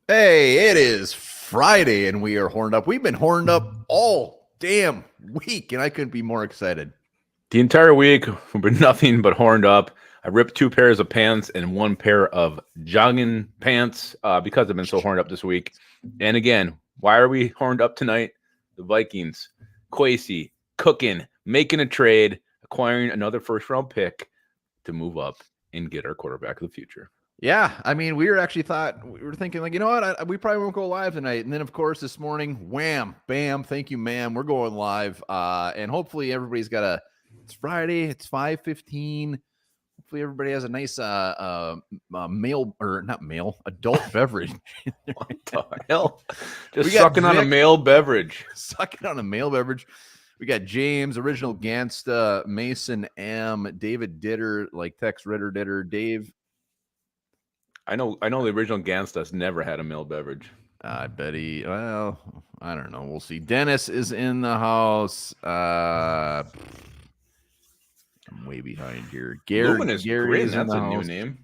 Hey, it is Friday and we are horned up. We've been horned up all damn week, and I couldn't be more excited. The entire week, we've been nothing but horned up. I ripped 2 pairs of pants and 1 pair of jogging pants because I've been so horned up this week. And again, why are we horned up tonight? The Vikings, Kwesi, cooking, making a trade, acquiring another first-round pick to move up and get our quarterback of the future. Yeah, I mean, we were thinking like, you know what, we probably won't go live tonight. And then, of course, this morning, wham, bam, thank you, ma'am, we're going live. And hopefully everybody's got it's Friday, it's 5:15. Hopefully everybody has a nice adult beverage. What the hell? Just sucking on a male beverage. Sucking on a male beverage. We got James, Original Gansta, Mason M, David Ditter, like Tex Ritter Ditter, Dave. I know the Original Gansta's never had a male beverage. I bet I don't know. We'll see. Dennis is in the house. I'm way behind here. Luminous Grin, that's a new name.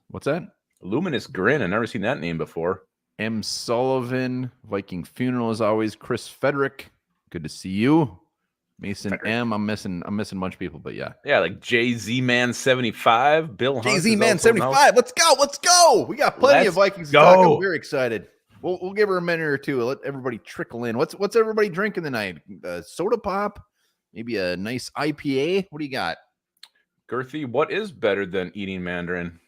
What's that? Luminous Grin. I've never seen that name before. M. Sullivan, Viking Funeral as always. Chris Federick, good to see you. Mason Federick. M. I'm missing a bunch of people, but yeah. Yeah, like JZ-Man75, Bill Hunt. JZ-Man75, let's go. We got plenty of Vikings to talk. I'm very excited. We'll give her a minute or two. Let everybody trickle in. What's everybody drinking tonight? Soda pop? Maybe a nice IPA? What do you got? Girthy, what is better than eating Mandarin?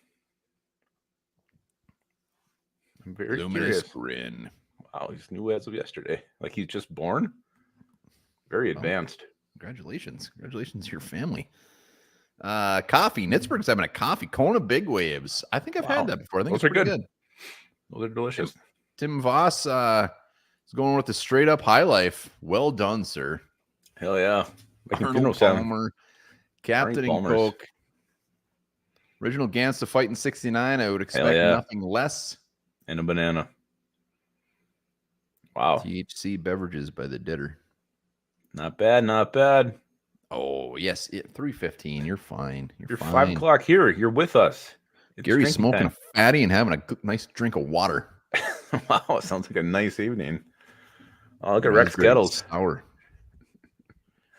I'm very Luminous curious. Grin. Wow, he's new as of yesterday. Like he's just born? Very advanced. Congratulations to your family. Coffee. Knitsburg's having a coffee. Kona Big Waves. I think I've had that before. I think those are good. Those are delicious. Tim Voss is going with the straight up high life. Well done, sir. Hell yeah. Arnold Palmer, Captain and Coke. Original Gansta fighting 69. I would expect nothing less. And a banana. Wow. THC beverages by the Ditter. Not bad. Oh, yes. 3:15. You're fine. You're fine. 5 o'clock here. You're with us. It's Gary's smoking a fatty and having a nice drink of water. Wow, it sounds like a nice evening. Oh, look at Rex Kettles. Sour.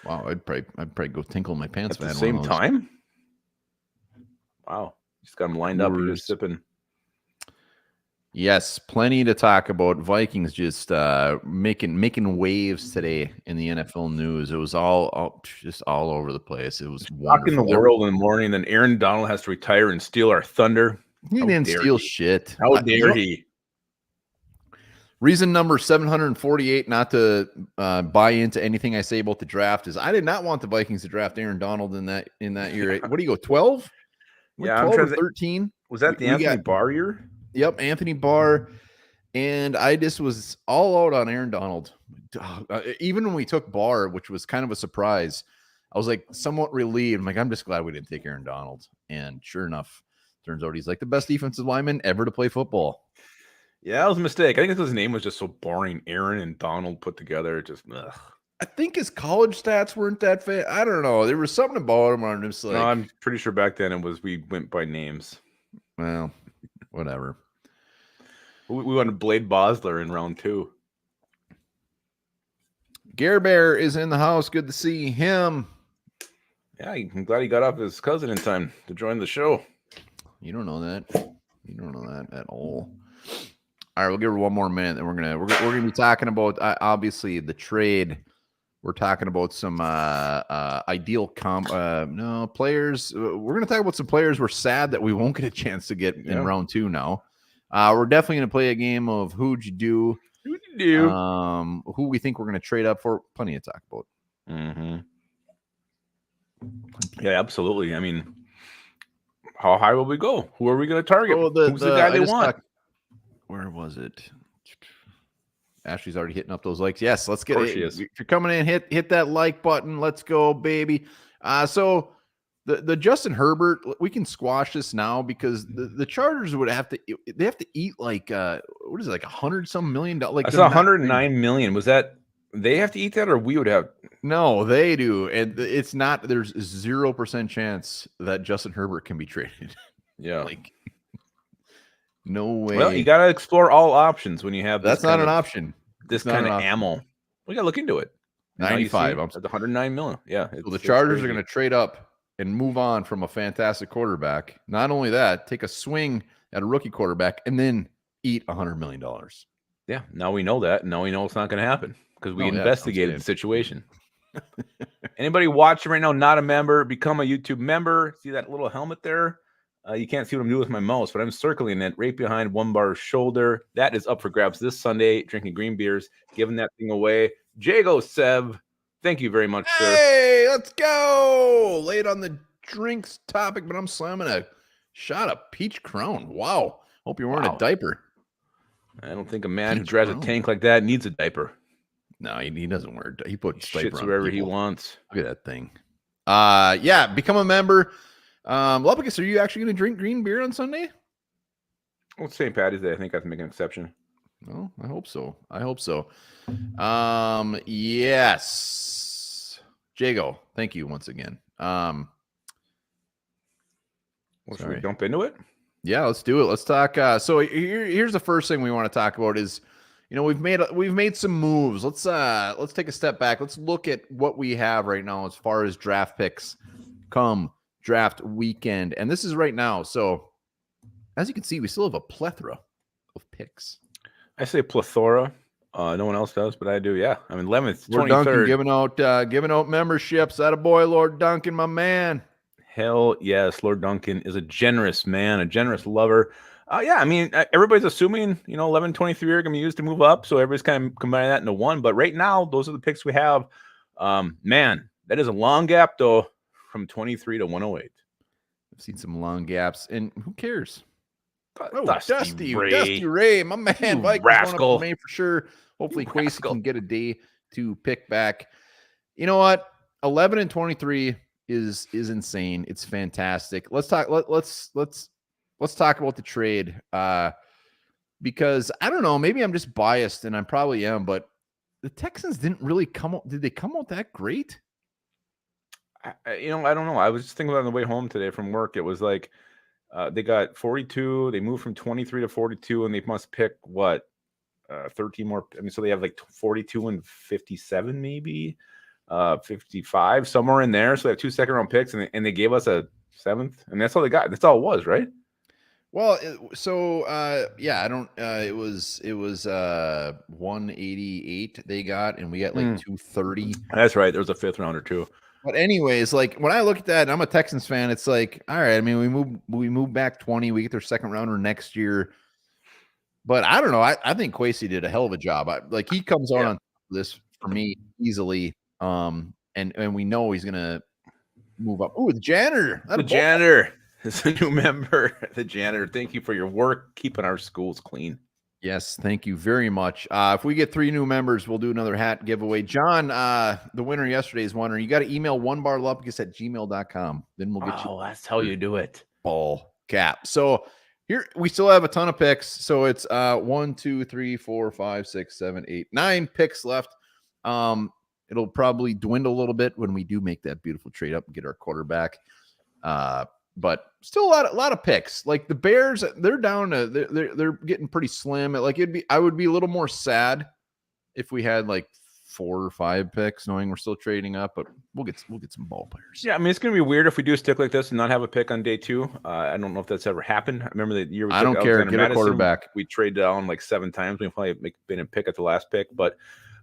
Wow, I'd probably go tinkle my pants at the same time. Wow, just got them lined up. You're just sipping. Yes, plenty to talk about. Vikings just making waves today in the NFL news. It was all over the place. It was rocking the world in the morning. Then Aaron Donald has to retire and steal our thunder. He didn't steal shit. How dare he? Reason number 748 not to buy into anything I say about the draft is I did not want the Vikings to draft Aaron Donald in that year. What do you go, 12? Yeah, 12 or 13. Was that the Anthony Barr year? Yep, Anthony Barr. And I just was all out on Aaron Donald. Even when we took Barr, which was kind of a surprise, I was like somewhat relieved. I'm like, I'm just glad we didn't take Aaron Donald. And sure enough, turns out he's like the best defensive lineman ever to play football. Yeah, that was a mistake. I think his name was just so boring. Aaron and Donald put together. Just, ugh. I think his college stats weren't that fit. I don't know. There was something about him. I'm just like, no, I'm pretty sure back then we went by names. Well, whatever. We wanted Blade Bosler in round 2. Gare Bear is in the house. Good to see him. Yeah, I'm glad he got off his cousin in time to join the show. You don't know that. You don't know that at all. All right, we'll give her one more minute, and we're gonna be talking about obviously the trade. We're talking about some ideal players. We're gonna talk about some players we're sad that we won't get a chance to get in round 2 now. We're definitely gonna play a game of who'd you do, who we think we're gonna trade up for. Plenty to talk about. Mm-hmm. Yeah, absolutely. I mean, how high will we go? Who are we gonna target? Who's the guy they want? Where was it? Ashley's already hitting up those likes. Yes, let's get it. If you're coming in, hit that like button. Let's go, baby. So the Justin Herbert, we can squash this now because the Chargers would have to eat like what is it, like $100-some million? Like that's $109 million. Was that they have to eat that, or we would have? No, they do, and it's not. There's 0% chance that Justin Herbert can be traded. Yeah, like. No way. Well, you got to explore all options when you have this. That's not an option. This kind of ammo. We got to look into it. 95. That's 109 million. Yeah. So the Chargers are going to trade up and move on from a fantastic quarterback. Not only that, take a swing at a rookie quarterback and then eat $100 million. Yeah. Now we know that. Now we know it's not going to happen because we investigated the situation. Anybody watching right now, not a member, become a YouTube member. See that little helmet there? You can't see what I'm doing with my mouse, but I'm circling it right behind One Bar's shoulder. That is up for grabs this Sunday, drinking green beers, giving that thing away. Jago Sev, thank you very much, sir. Hey, let's go. Late on the drinks topic, but I'm slamming a shot of Peach Crown. Wow. Hope you're wearing a diaper. I don't think a man who drives a tank like that needs a diaper. No, he doesn't wear. He puts diaper on wherever he wants. Look at that thing. Yeah, become a member. Lupicus, are you actually going to drink green beer on Sunday? Well, it's St. Patty's Day. I think I have to make an exception. No, I hope so. Yes. Jago, thank you once again. Should we jump into it? Yeah, let's do it. Let's talk. So here's the first thing we want to talk about is, we've made some moves. Let's take a step back. Let's look at what we have right now as far as draft picks come draft weekend. And this is right now. So as you can see, we still have a plethora of picks. I say plethora. No one else does, but I do. Yeah. I mean, 11th, Lord 23rd. Duncan giving out memberships. That a boy, Lord Duncan, my man. Hell yes. Lord Duncan is a generous man, a generous lover. Yeah, I mean, everybody's assuming, 11, 23 are going to be used to move up. So everybody's kind of combining that into one. But right now, those are the picks we have. Man, that is a long gap, though, from 23 to 108. I've seen some long gaps. And who cares? Dusty Ray, my man. Vikings rascal. For sure. Hopefully, Quasey can get a day to pick back. You know what? 11 and 23 is insane. It's fantastic. Let's talk. Let's talk about the trade. Because I don't know. Maybe I'm just biased, and I probably am. But the Texans didn't really come out. Did they come out that great? I don't know. I was just thinking about it on the way home today from work. It was like they got 42. They moved from 23 to 42, and they must pick 13 more. I mean, so they have like 42 and 57, maybe 55, somewhere in there. So they have 2 second-round picks, and they gave us a 7th, and that's all they got. That's all it was, right? Well, yeah, I don't. It was 188 they got, and we got like 230. That's right. There was a 5th rounder too. But anyways, like when I look at that, and I'm a Texans fan, it's like, all right. I mean, we move back 20. We get their 2nd rounder next year. But I don't know. I think Quasey did a hell of a job. He comes on this for me easily. And we know he's gonna move up. Oh, the janitor. The janitor is a new member. The janitor. Thank you for your work keeping our schools clean. Yes, thank you very much. If we get 3 new members, we'll do another hat giveaway. John, the winner yesterday is wondering, you got to email onebarlupkus@gmail.com. Then we'll get you. Oh, that's how you do it. Ball cap. So here we still have a ton of picks. So it's 1, 2, 3, 4, 5, 6, 7, 8, 9 picks left. It'll probably dwindle a little bit when we do make that beautiful trade up and get our quarterback. But still a lot of picks. Like the Bears, they're down to they're getting pretty slim. I would be a little more sad if we had like 4 or 5 picks, knowing we're still trading up. But we'll get some ball players. Yeah, I mean it's gonna be weird if we do stick like this and not have a pick on day 2. I don't know if that's ever happened. I remember the year we I don't care. Get a quarterback. We traded down like 7 times. We probably been a pick at the last pick, but.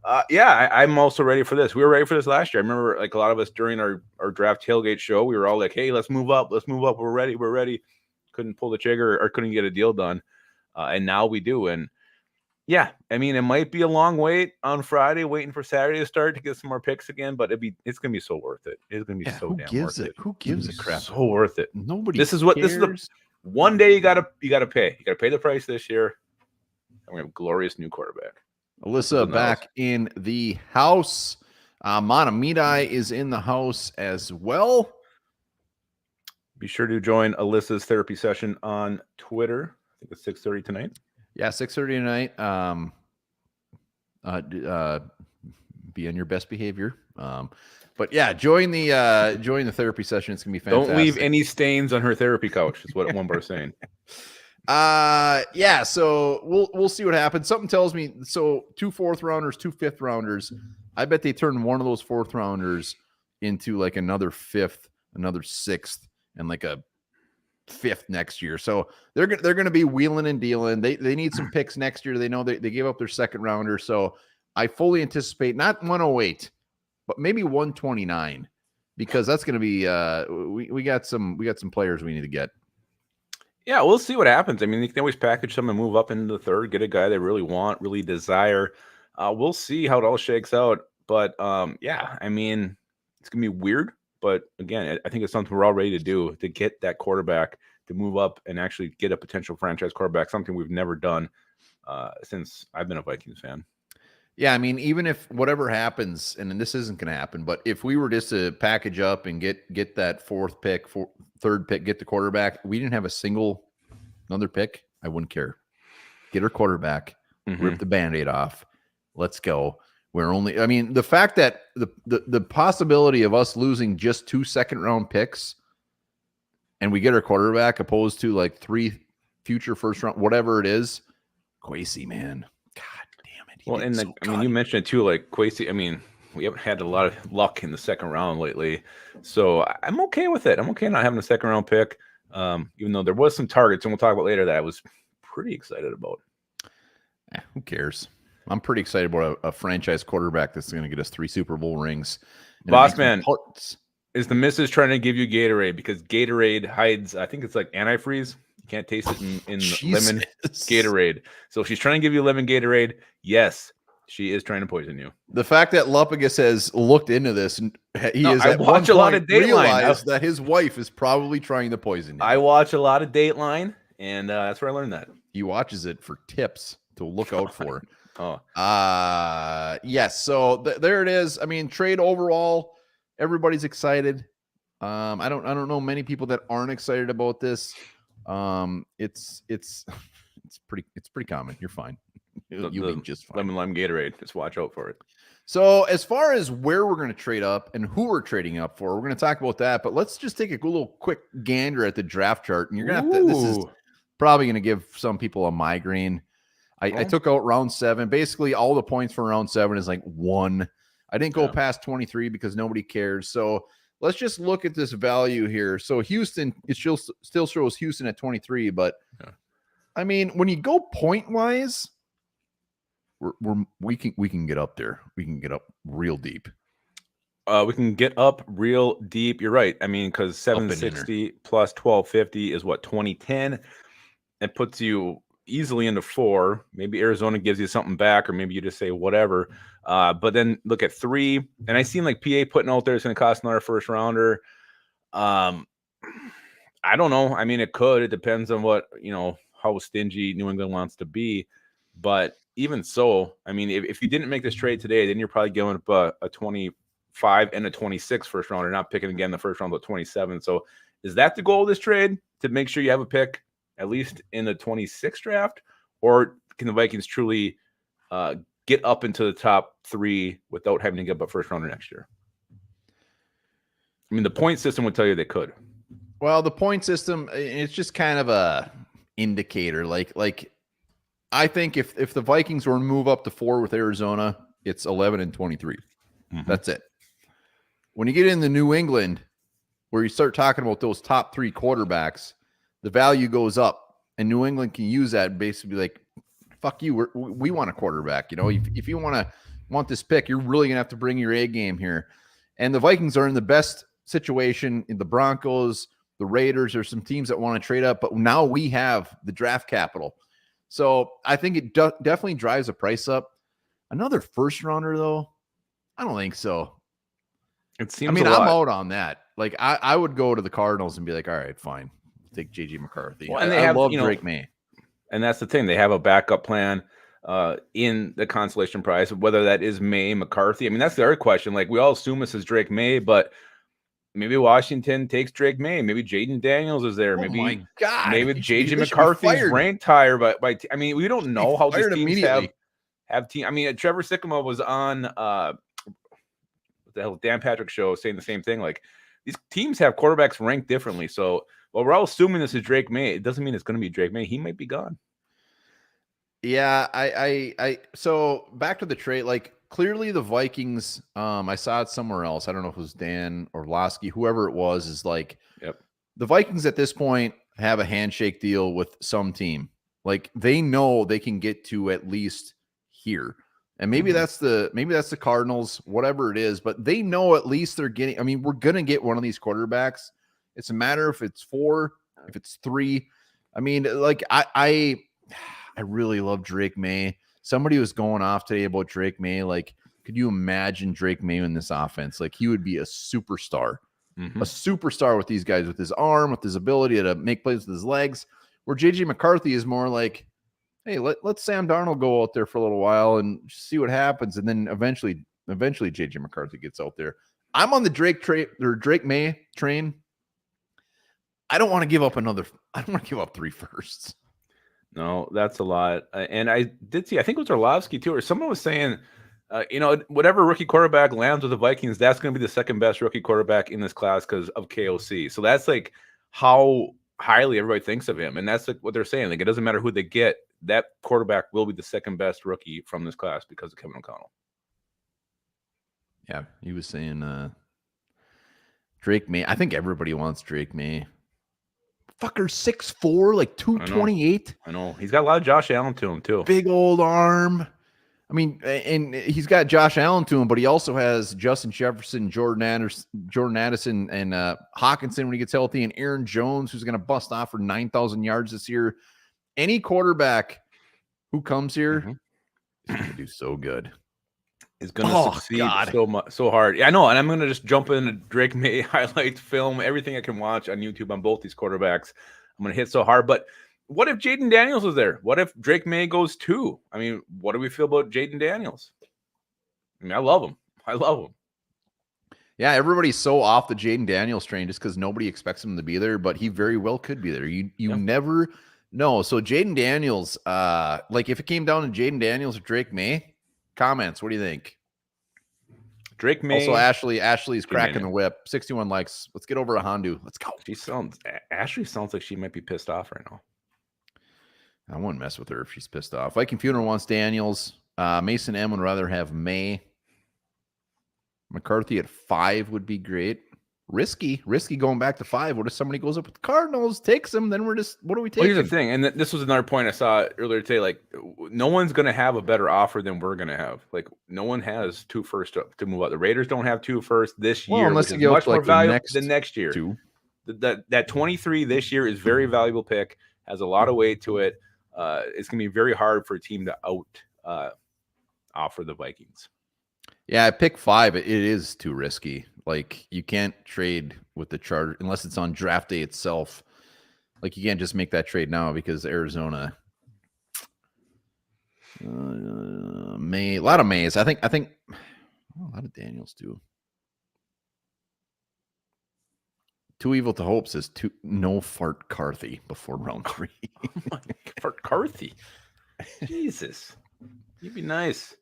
I'm also ready for this. We were ready for this last year. I remember like a lot of us during our draft tailgate show, we were all like, hey, let's move up. We're ready. Couldn't pull the trigger or couldn't get a deal done. And now we do. And yeah, I mean, it might be a long wait on Friday, waiting for Saturday to start to get some more picks again, but it's going to be so worth it. It's going to be so damn worth it. Who gives a crap? So worth it. Nobody This is the one day you got to pay. You got to pay the price this year. And we have a glorious new quarterback. Alyssa back in the house. Monamidai is in the house as well. Be sure to join Alyssa's therapy session on Twitter. I think it's 6:30 tonight. Yeah, 6:30 tonight. Be on your best behavior. But yeah, join the therapy session. It's gonna be fantastic. Don't leave any stains on her therapy couch. Is what one bar saying. Yeah. So we'll see what happens. Something tells me so 2 4th rounders, 2 5th rounders. I bet they turn one of those 4th rounders into like another 5th, another 6th, and like a 5th next year. So they're gonna be wheeling and dealing. They need some picks next year. They know they gave up their 2nd rounder. So I fully anticipate not 108, but maybe 129, because that's gonna be we got some players we need to get. Yeah, we'll see what happens. I mean, they can always package them and move up into the 3rd, get a guy they really want, really desire. We'll see how it all shakes out. But yeah, I mean, it's gonna be weird. But again, I think it's something we're all ready to do, to get that quarterback to move up and actually get a potential franchise quarterback, something we've never done since I've been a Vikings fan. Yeah, I mean, even if whatever happens, and this isn't going to happen, but if we were just to package up and get that 4th pick, 3rd pick, get the quarterback, we didn't have another pick, I wouldn't care. Get our quarterback, rip the Band-Aid off. Let's go. I mean, the fact that the possibility of us losing just 2 2nd-round picks and we get our quarterback opposed to like 3 future 1st round, whatever it is, Kwesi, man. God damn it. Well, and I mean, you mentioned it too, like Kwesi. I mean, we haven't had a lot of luck in the 2nd round lately, so I'm okay with it. I'm okay not having a 2nd round pick, even though there was some targets, and we'll talk about later, that I was pretty excited about. Who cares? I'm pretty excited about a franchise quarterback that's going to get us 3 Super Bowl rings. Boss man, is the missus trying to give you Gatorade? Because Gatorade hides, I think it's like antifreeze. You can't taste it in lemon Gatorade. So if she's trying to give you lemon Gatorade, yes, she is trying to poison you. The fact that Lupagus has looked into this, and I watch a lot of Dateline. Realized that his wife is probably trying to poison him. I watch a lot of Dateline, and that's where I learned that. He watches it for tips to look out for. Oh, yes. So there it is. I mean, trade overall, everybody's excited. I don't know many people that aren't excited about this. It's pretty common. You're fine. You'll be just fine. Lemon Gatorade. Just watch out for it. So as far as where we're going to trade up and who we're trading up for, we're going to talk about that. But let's just take a little quick gander at the draft chart, and you're going to have to. This is probably going to give some people a migraine. I took out round 7. Basically, all the points for round 7 is like 1. I didn't go past 23 because nobody cares. So let's just look at this value here. So Houston, it still shows Houston at 23, but I mean, when you go point wise, we can get up there. We can get up real deep. We can get up real deep. You're right. I mean, because 760 plus 1250 is what, 2010. It puts you easily into 4. Maybe Arizona gives you something back, or maybe you just say whatever. But then look at 3, and I seen like PA putting out there it's going to cost another 1st rounder. I don't know. I mean, it could. It depends on what, how stingy New England wants to be. But even so, I mean, if you didn't make this trade today, then you're probably giving up a 25 and a 26 1st rounder, not picking again the 1st round, but 27. So is that the goal of this trade, to make sure you have a pick at least in the 26th draft, or can the Vikings truly get up into the top 3 without having to give up a 1st rounder next year? I mean, the point system would tell you they could. Well, the point system, it's just kind of a indicator. Like I think if the Vikings were to move up to 4 with Arizona, it's 11 and 23. That's it. When you get into New England, where you start talking about those top 3 quarterbacks, the value goes up, and New England can use that and basically be like, fuck you, we want a quarterback. If you want this pick, you're really going to have to bring your A game here. And the Vikings are in the best situation. In the Broncos, the Raiders, there's some teams that want to trade up, but now we have the draft capital. So I think it definitely drives the price up. Another 1st rounder, though, I don't think so. It seems. I mean, I'm out on that. Like, I would go to the Cardinals and be like, all right, fine, take JJ McCarthy. Well, and I love Drake May. And that's the thing. They have a backup plan in the consolation prize, whether that is May, McCarthy. I mean, that's the other question. Like, we all assume this is Drake May, but maybe Washington takes Drake May. Maybe Jaden Daniels is there. Maybe JJ McCarthy's ranked higher. But I mean, we don't know how these teams have team. I mean, Trevor Sikkema was on what the hell, Dan Patrick show saying the same thing. Like, these teams have quarterbacks ranked differently. So Well, we're all assuming this is Drake May. It doesn't mean it's going to be Drake May. He might be gone. Yeah, so back to the trade, like clearly the Vikings, I saw it somewhere else. I don't know if it was Dan or Lasky, whoever it was, is like, Yep. The Vikings at this point have a handshake deal with some team. Like they know they can get to at least here. And maybe that's the Cardinals, whatever it is, but they know at least they're getting, I mean, we're going to get one of these quarterbacks. It's a matter if it's 4, if it's 3. I mean, like I really love Drake May. Somebody was going off today about Drake May. Like, could you imagine Drake May in this offense? Like, he would be a superstar, a superstar with these guys, with his arm, with his ability to make plays with his legs. Where JJ McCarthy is more like, hey, let Sam Darnold go out there for a little while and see what happens, and then eventually JJ McCarthy gets out there. I'm on the Drake May train. I don't want to give up 3 firsts. No, that's a lot. And I did see, I think it was Orlovsky too, or someone was saying, whatever rookie quarterback lands with the Vikings, that's going to be the second best rookie quarterback in this class because of KOC. So that's like how highly everybody thinks of him. And that's like what they're saying. Like, it doesn't matter who they get, that quarterback will be the second best rookie from this class because of Kevin O'Connell. Yeah, he was saying Drake May. I think everybody wants Drake May. Fucker 6'4", like 228. I know. He's got a lot of Josh Allen to him, too. Big old arm. I mean, and he's got Josh Allen to him, but he also has Justin Jefferson, Jordan Addison, and Hawkinson when he gets healthy, and Aaron Jones, who's going to bust off for 9,000 yards this year. Any quarterback who comes here is going to do so good. Is going to succeed so hard. Yeah, I know, and I'm going to just jump into Drake May highlight film, everything I can watch on YouTube on both these quarterbacks. I'm going to hit so hard. But what if Jaden Daniels was there? What if Drake May goes too? I mean, what do we feel about Jaden Daniels? I mean, I love him. Yeah, everybody's so off the Jaden Daniels train just because nobody expects him to be there, but he very well could be there. You never know. So Jaden Daniels, like if it came down to Jaden Daniels or Drake May, comments, what do you think? Drake May. Also, Ashley's cracking the whip. 61 likes. Let's get over a Hondu. Let's go. Ashley sounds like she might be pissed off right now. I wouldn't mess with her if she's pissed off. Viking Funeral wants Daniels. Mason M would rather have May. McCarthy at 5 would be great. Risky going back to 5. What if somebody goes up with the Cardinals, takes him? Then what are we taking? Well, here's the thing, and this was another point I saw earlier today. Like, no one's going to have a better offer than we're going to have. Like, no one has 2 firsts to move up. The Raiders don't have 2 firsts this year, unless which you is much more valuable than next year. 2. That 23 this year is very valuable pick. Has a lot of weight to it. It's going to be very hard for a team to offer the Vikings. Yeah, at pick 5, it is too risky. Like, you can't trade with the Chargers unless it's on draft day itself. Like, you can't just make that trade now because Arizona a lot of Mays. I think a lot of Daniels too. Too evil to hope says no fart Carthy before round 3. Fart Carthy. Jesus. You'd be nice.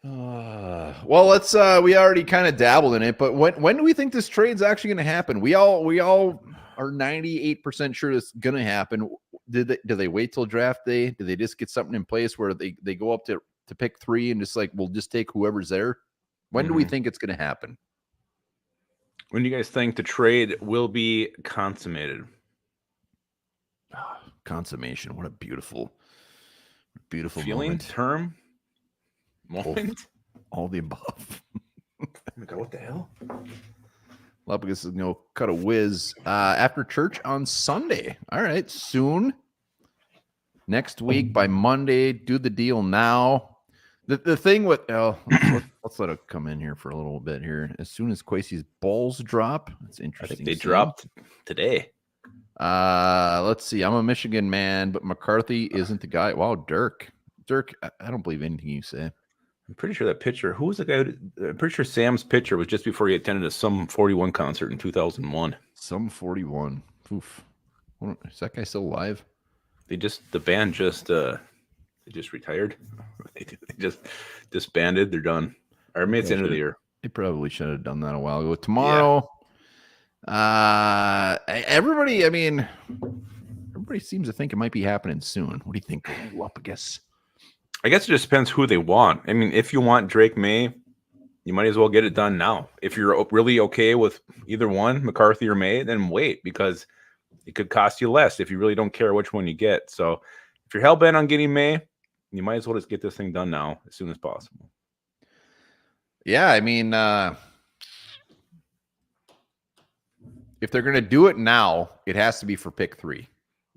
Well, let's we already kind of dabbled in it, but when do we think this trade's actually going to happen? We all are 98% sure it's going to happen. Do they wait till draft day? Do they just get something in place where they go up to pick 3 and just like, we'll just take whoever's there? When do we think it's going to happen? When do you guys think the trade will be consummated? Consummation. What a beautiful feeling, moment. Term, moment, all the above. Oh my God, what the hell? Lapicus is going to cut a whiz after church on Sunday. All right, soon. Next week by Monday. Do the deal now. The thing with let's let it come in here for a little bit here. As soon as Quasey's balls drop, it's interesting. I think they dropped today. Let's see. I'm a Michigan man, but McCarthy isn't the guy. Wow, Dirk, I don't believe anything you say. I'm pretty sure that pitcher. Who was the guy? I'm pretty sure Sam's pitcher was just before he attended a Sum 41 concert in 2001. Sum 41. Oof. Is that guy still alive? The band just retired. They just disbanded. They're done. Or maybe it's the end of the year. They probably should have done that a while ago. Tomorrow, Everybody, I mean, everybody seems to think it might be happening soon. What do you think? Ooh, up, I guess. I guess it just depends who they want. I mean, if you want Drake May, you might as well get it done now. If you're really okay with either one, McCarthy or May, then wait, because it could cost you less if you really don't care which one you get. So if you're hell bent on getting May, you might as well just get this thing done now as soon as possible. Yeah, I mean, if they're going to do it now, it has to be for pick 3.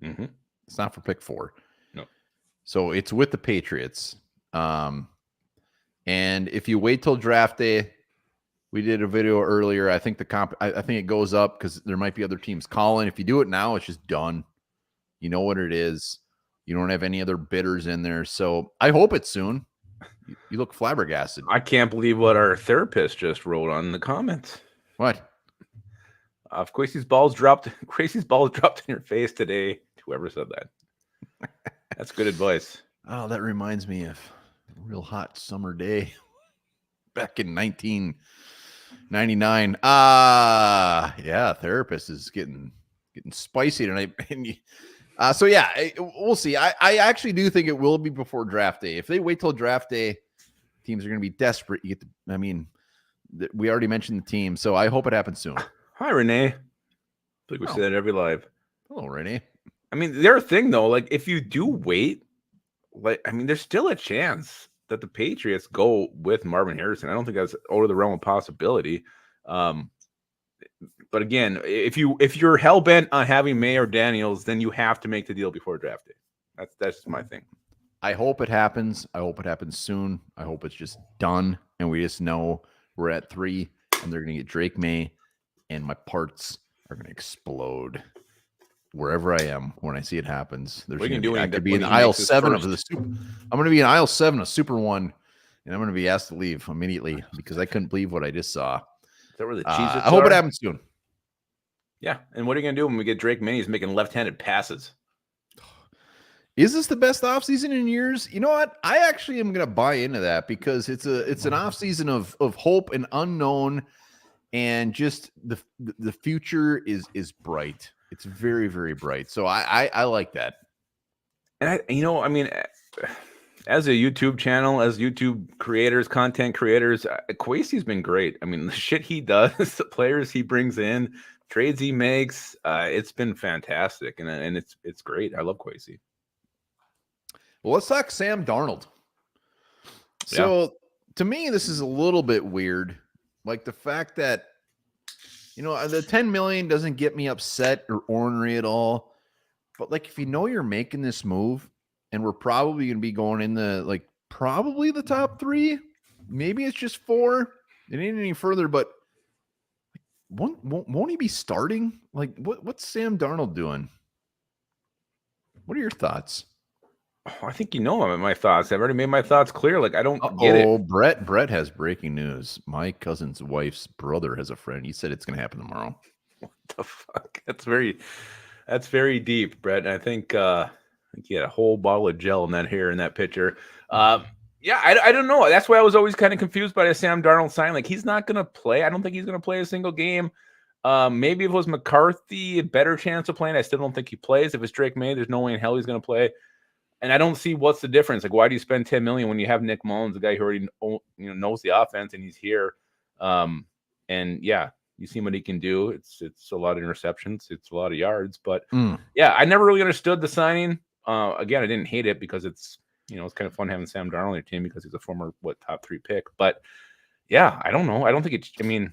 Mm-hmm. It's not for pick 4. No. So it's with the Patriots. And if you wait till draft day, we did a video earlier. I think I think it goes up because there might be other teams calling. If you do it now, it's just done. You know what it is. You don't have any other bidders in there. So I hope it's soon. You look flabbergasted. I can't believe what our therapist just wrote on the comments. What? Crazy's balls dropped in your face today. Whoever said that. That's good advice. Oh, that reminds me of a real hot summer day back in 1999. Yeah, therapist is getting spicy tonight. So yeah, we'll see. I actually do think it will be before draft day. If they wait till draft day, teams are going to be desperate. We already mentioned the team, so I hope it happens soon. Hi, Renee. I think we say that every live. Hello, Renee. I mean, their thing though, like if you do wait, there's still a chance that the Patriots go with Marvin Harrison. I don't think that's out of the realm of possibility. But again, if you're hell bent on having May or Daniels, then you have to make the deal before draft day. That's just my thing. I hope it happens. I hope it happens soon. I hope it's just done, and we just know we're at 3, and they're going to get Drake May, and my parts are going to explode wherever I am when I see it happens. I could be in aisle 7 of the Super. I'm going to be in aisle 7 of Super One, and I'm going to be asked to leave immediately because I couldn't believe what I just saw. Is that where the Cheez-Its I hope it happens soon. Yeah, and what are you going to do when we get Drake May? He's making left-handed passes. Is this the best offseason in years? You know what? I actually am going to buy into that because it's an offseason of hope and unknown, and just the future is bright. It's very, very bright. So I like that. And as a YouTube channel, as YouTube creators, content creators, Kwesi's been great. I mean, the shit he does, the players he brings in, trades he makes, it's been fantastic, and it's great. I love Kwesi. Well, let's talk Sam Darnold. So to me, this is a little bit weird. Like the fact that, the 10 million doesn't get me upset or ornery at all. But like, if you know you're making this move and we're probably going to be going in probably the top 3, maybe it's just 4. It ain't any further, but won't he be starting? Like what's Sam Darnold doing? What are your thoughts? I think my thoughts. I've already made my thoughts clear. Like I don't get it. Oh, Brett has breaking news. My cousin's wife's brother has a friend. He said it's going to happen tomorrow. What the fuck? That's very deep, Brett. And I think he had a whole bottle of gel in that picture. I don't know. That's why I was always kind of confused by the Sam Darnold sign. Like he's not going to play. I don't think he's going to play a single game. Maybe if it was McCarthy, a better chance of playing. I still don't think he plays. If it's Drake May, there's no way in hell he's going to play. And I don't see what's the difference. Like, why do you spend $10 million when you have Nick Mullins, the guy who already knows the offense, and he's here? And yeah, you see what he can do. It's a lot of interceptions, it's a lot of yards. But yeah, I never really understood the signing. Again, I didn't hate it because it's kind of fun having Sam Darnold on your team because he's a former top 3 pick. But yeah, I don't know. I don't think it's. I mean,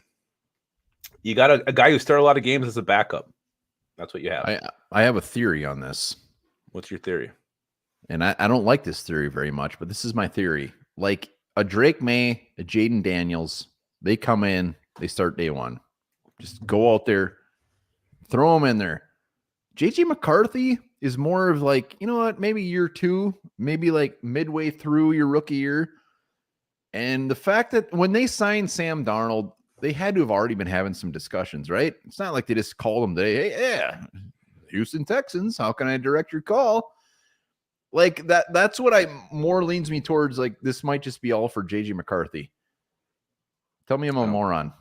you got a guy who started a lot of games as a backup. That's what you have. I have a theory on this. What's your theory? And I don't like this theory very much, but this is my theory. Like a Drake May, a Jaden Daniels, they come in, they start day 1. Just go out there, throw them in there. JJ McCarthy is more of like, you know what, maybe year 2, maybe like midway through your rookie year. And the fact that when they signed Sam Darnold, they had to have already been having some discussions, right? It's not like they just called him today. Hey, yeah, Houston Texans, how can I direct your call? Like that's what more leans me towards. Like this might just be all for JJ McCarthy. Tell me I'm a moron.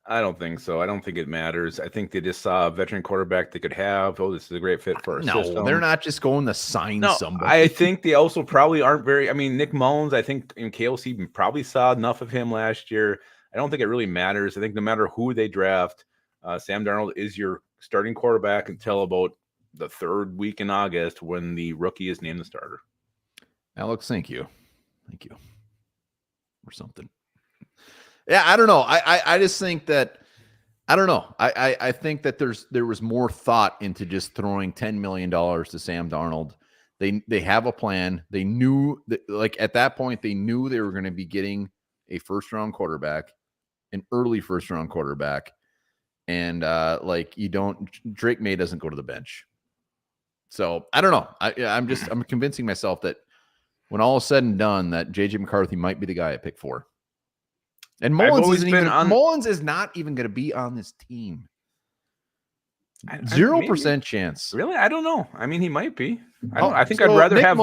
I don't think so. I don't think it matters. I think they just saw a veteran quarterback they could have. Oh, this is a great fit for our system. They're not just going to sign No, somebody. I think they also probably aren't very. I mean, Nick Mullins, I think in KLC probably saw enough of him last year. I don't think it really matters. I think no matter who they draft, Sam Darnold is your starting quarterback until about the third week in August when the rookie is named the starter. Alex, thank you. Or something. Yeah, I don't know. I just think that I don't know. I think that there was more thought into just throwing $10 million to Sam Darnold. They have a plan. They knew that, like, at that point, they knew they were going to be getting a first-round quarterback, an early first-round quarterback, and Drake May doesn't go to the bench. So I don't know. I'm convincing myself that when all is said and done, that JJ McCarthy might be the guy at pick 4. And Mullins is not even going to be on this team. 0% chance. Really? I don't know. I mean, he might be. I think I'd rather have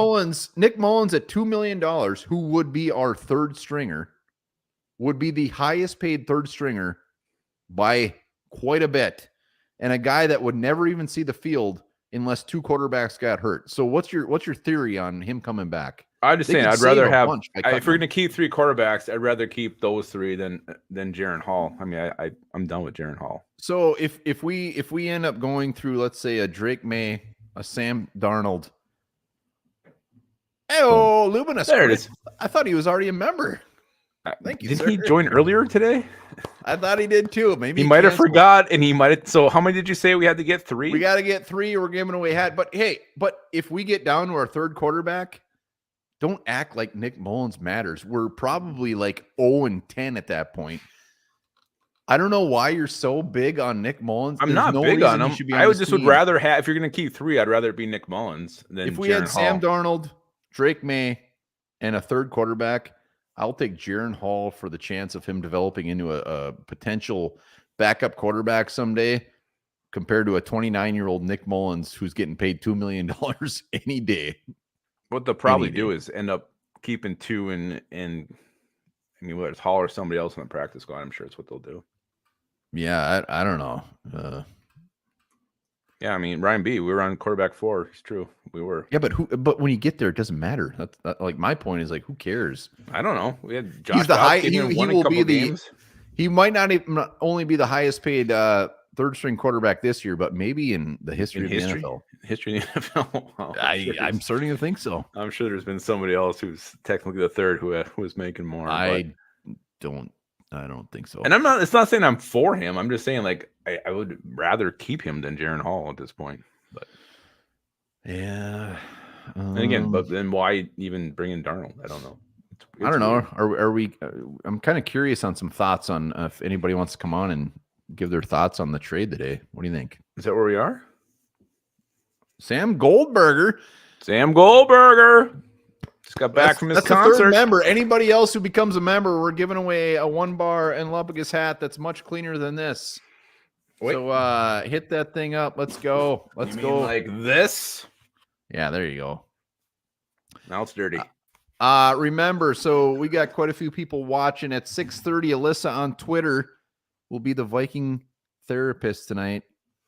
Nick Mullins at $2 million, who would be our third stringer, would be the highest paid third stringer by quite a bit, and a guy that would never even see the field unless 2 quarterbacks got hurt. So what's your theory on him coming back? I'm just saying, I'd rather have. If we're going to keep 3 quarterbacks, I'd rather keep those 3 than Jaron Hall. I mean, I'm done with Jaron Hall. So if we end up going through, let's say, a Drake May, a Sam Darnold. Oh, Luminous. There it is. I thought he was already a member. Thank you. Didn't he join earlier today? I thought he did too. Maybe he might have forgot, and he might have. So how many did you say we had to get? 3? We got to get 3. We're giving away hat. But hey, if we get down to our third quarterback, don't act like Nick Mullins matters. We're probably like 0-10 at that point. I don't know why you're so big on Nick Mullins. I'm not big on him. I would rather have, if you're going to keep 3, I'd rather it be Nick Mullins than if we had Sam Darnold, Drake May, and a third quarterback. I'll take Jaron Hall for the chance of him developing into a potential backup quarterback someday, compared to a 29-year-old Nick Mullins who's getting paid $2 million any day. What they'll probably do is end up keeping 2 and I mean, whether it's Hall or somebody else in the practice squad, I'm sure it's what they'll do. Yeah, I don't know. Yeah, I mean, Ryan B, we were on quarterback 4. It's true, we were. Yeah, but when you get there, it doesn't matter. That's like my point is, like, who cares? I don't know. We had Josh. He's the high. He will be the. Games. He might not even only be the highest paid third string quarterback this year, but maybe in the history of the NFL. History of the NFL. Wow. I'm starting to think so. I'm sure there's been somebody else who's technically the third who was making more. I don't think so. And it's not saying I'm for him. I'm just saying, like, I would rather keep him than Jaron Hall at this point. But yeah. And again, but then why even bring in Darnold? I don't know. I don't know. Are we? I'm kind of curious on some thoughts on if anybody wants to come on and give their thoughts on the trade today. What do you think? Is that where we are? Sam Goldberger just got back from his concert. That's the 3rd member. Anybody else who becomes a member, we're giving away a 1-bar and Lupagus hat that's much cleaner than this. Wait. So hit that thing up. Let's go. Let's go. Like this? Yeah, there you go. Now it's dirty. Remember, so we got quite a few people watching at 6:30. Alyssa on Twitter will be the Viking therapist tonight.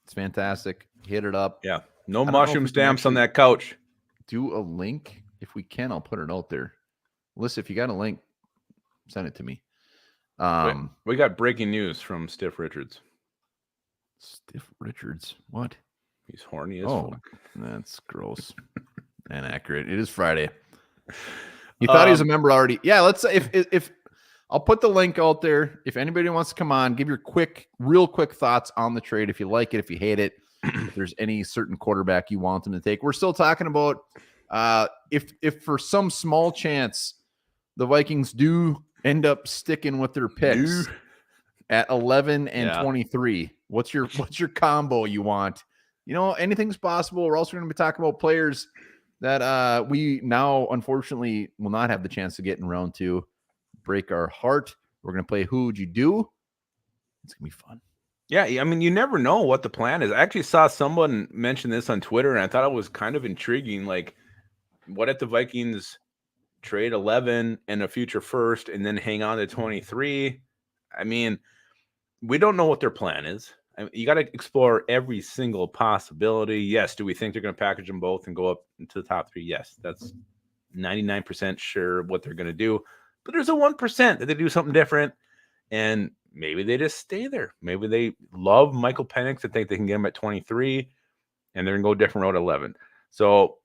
It's fantastic. Hit it up. Yeah. No mushroom stamps on that couch. Do a link. If we can, I'll put it out there. Alyssa, if you got a link, send it to me. We got breaking news from Stiff Richards. Stiff Richards? What? He's horny as fuck. That's gross. Inaccurate. It is Friday. You thought he was a member already. Yeah, let's say if I'll put the link out there. If anybody wants to come on, give your real quick thoughts on the trade. If you like it, if you hate it, if there's any certain quarterback you want them to take. We're still talking about if for some small chance the Vikings do end up sticking with their picks at 11 and 23. What's your combo you want? You know, anything's possible. We're also going to be talking about players that we now unfortunately will not have the chance to get in round 2. Break our heart. We're going to play Who Would You Do? It's going to be fun. Yeah, I mean, you never know what the plan is. I actually saw someone mention this on Twitter, and I thought it was kind of intriguing. Like, what if the Vikings trade 11 and a future first and then hang on to 23? I mean, we don't know what their plan is. I mean, you got to explore every single possibility. Yes. Do we think they're going to package them both and go up into the top 3? Yes. That's 99% sure what they're going to do. But there's a 1% that they do something different. And maybe they just stay there. Maybe they love Michael Penix and think they can get him at 23 and they're going to go a different road at 11. So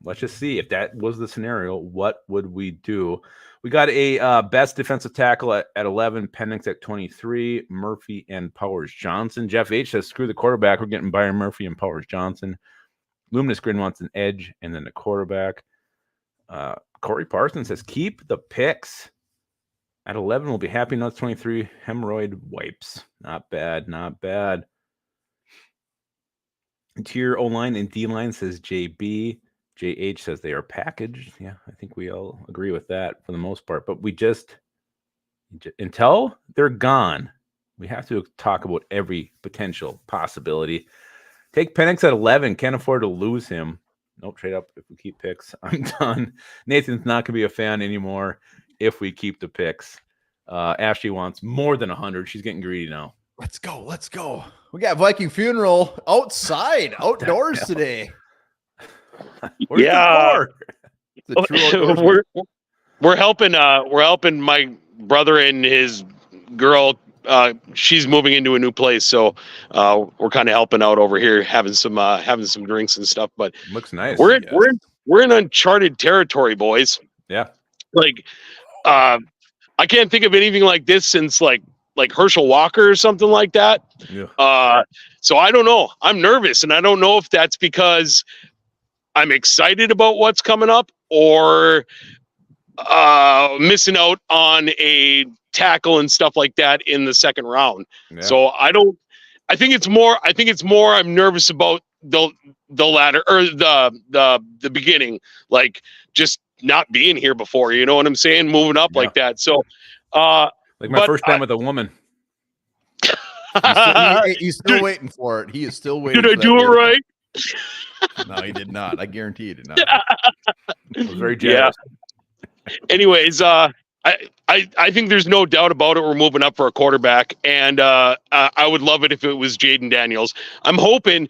let's just see if that was the scenario. What would we do? We got a best defensive tackle at 11, Penix at 23, Murphy and Powers Johnson. Jeff H says, screw the quarterback. We're getting Byron Murphy and Powers Johnson. Luminous Grin wants an edge and then the quarterback. Corey Parsons says, keep the picks. At 11, we'll be happy. Nuts 23, hemorrhoid wipes. Not bad, not bad. Interior O-line and D-line says JB. JH says they are packaged. Yeah, I think we all agree with that for the most part. But we just until they're gone, we have to talk about every potential possibility. Take Penix at 11. Can't afford to lose him. Nope, trade up if we keep picks. I'm done. Nathan's not going to be a fan anymore if we keep the picks. Ashley wants more than 100. She's getting greedy now. Let's go. Let's go. We got Viking funeral outside, outdoors today. Yeah. We're helping my brother and his girl. She's moving into a new place, so we're kind of helping out over here, having some drinks and stuff. But looks nice. We're in uncharted territory, boys. Yeah. Like I can't think of anything like this since like Herschel Walker or something like that. Yeah. So I don't know. I'm nervous, and I don't know if that's because I'm excited about what's coming up or missing out on a tackle and stuff like that in the second round. Yeah. So I think it's more I'm nervous about the latter or the beginning, like just not being here before, you know what I'm saying? Moving up like that. So like my first time with a woman. He's still waiting for it. He is still waiting. Did I do it right? No, he did not. I guarantee he did not. I was very jealous. Yeah. Anyways, I think there's no doubt about it. We're moving up for a quarterback, and I would love it if it was Jaden Daniels. I'm hoping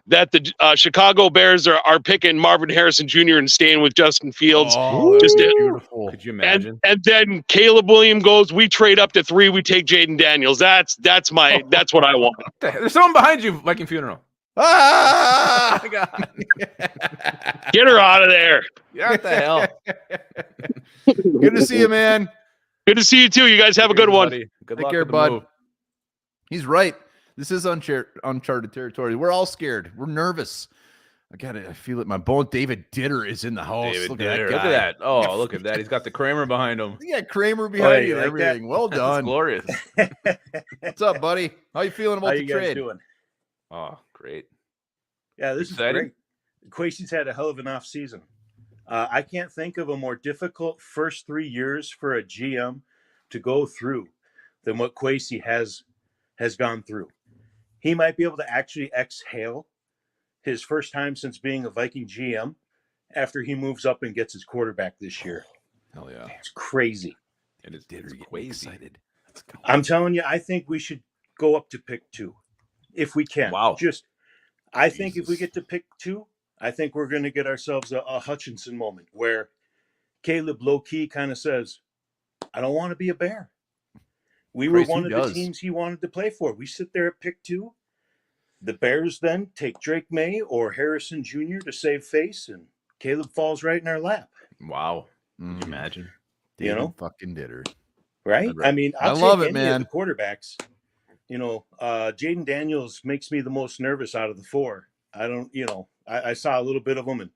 that the Chicago Bears are picking Marvin Harrison Jr. and staying with Justin Fields. Oh, just beautiful. Could you imagine? And then Caleb Williams goes, we trade up to 3, we take Jaden Daniels. That's what I want. There's someone behind you, Viking funeral. Ah! Oh my God. Get her out of there. Yeah, what the hell? Good to see you, man. Good to see you too. You guys have a good one. Good Take luck care, with the bud. move. He's right. This is uncharted territory. We're all scared. We're nervous. I feel it. My bone. David Ditter is in the house. Look at that guy. Look at that. Oh, look at that. He's got the Kramer behind him. Yeah, Kramer behind you and like everything. that? Well done. Glorious. What's up, buddy? How you feeling about How the you guys trade? doing? Oh, great. Yeah, this Exciting? is great. Quasey's had a hell of an off season. I can't think of a more difficult first 3 years for a GM to go through than what Quasey has gone through. He might be able to actually exhale his first time since being a Viking GM after he moves up and gets his quarterback this year. Hell yeah. It's crazy. It is Getting excited. Let's go. I'm telling you, I think we should go up to pick 2 if we can. Wow. I think if we get to pick 2, I think we're going to get ourselves a Hutchinson moment where Caleb low-key kind of says, I don't want to be a Bear. We were one of the teams he wanted to play for. We sit there at pick 2. The Bears then take Drake May or Harrison Jr. to save face, and Caleb falls right in our lap. Wow. Can you imagine? David You know? fucking Ditter. Right? I mean, I I'll love take it, any man. of the quarterbacks. You know, Jaden Daniels makes me the most nervous out of the 4. I saw a little bit of him, and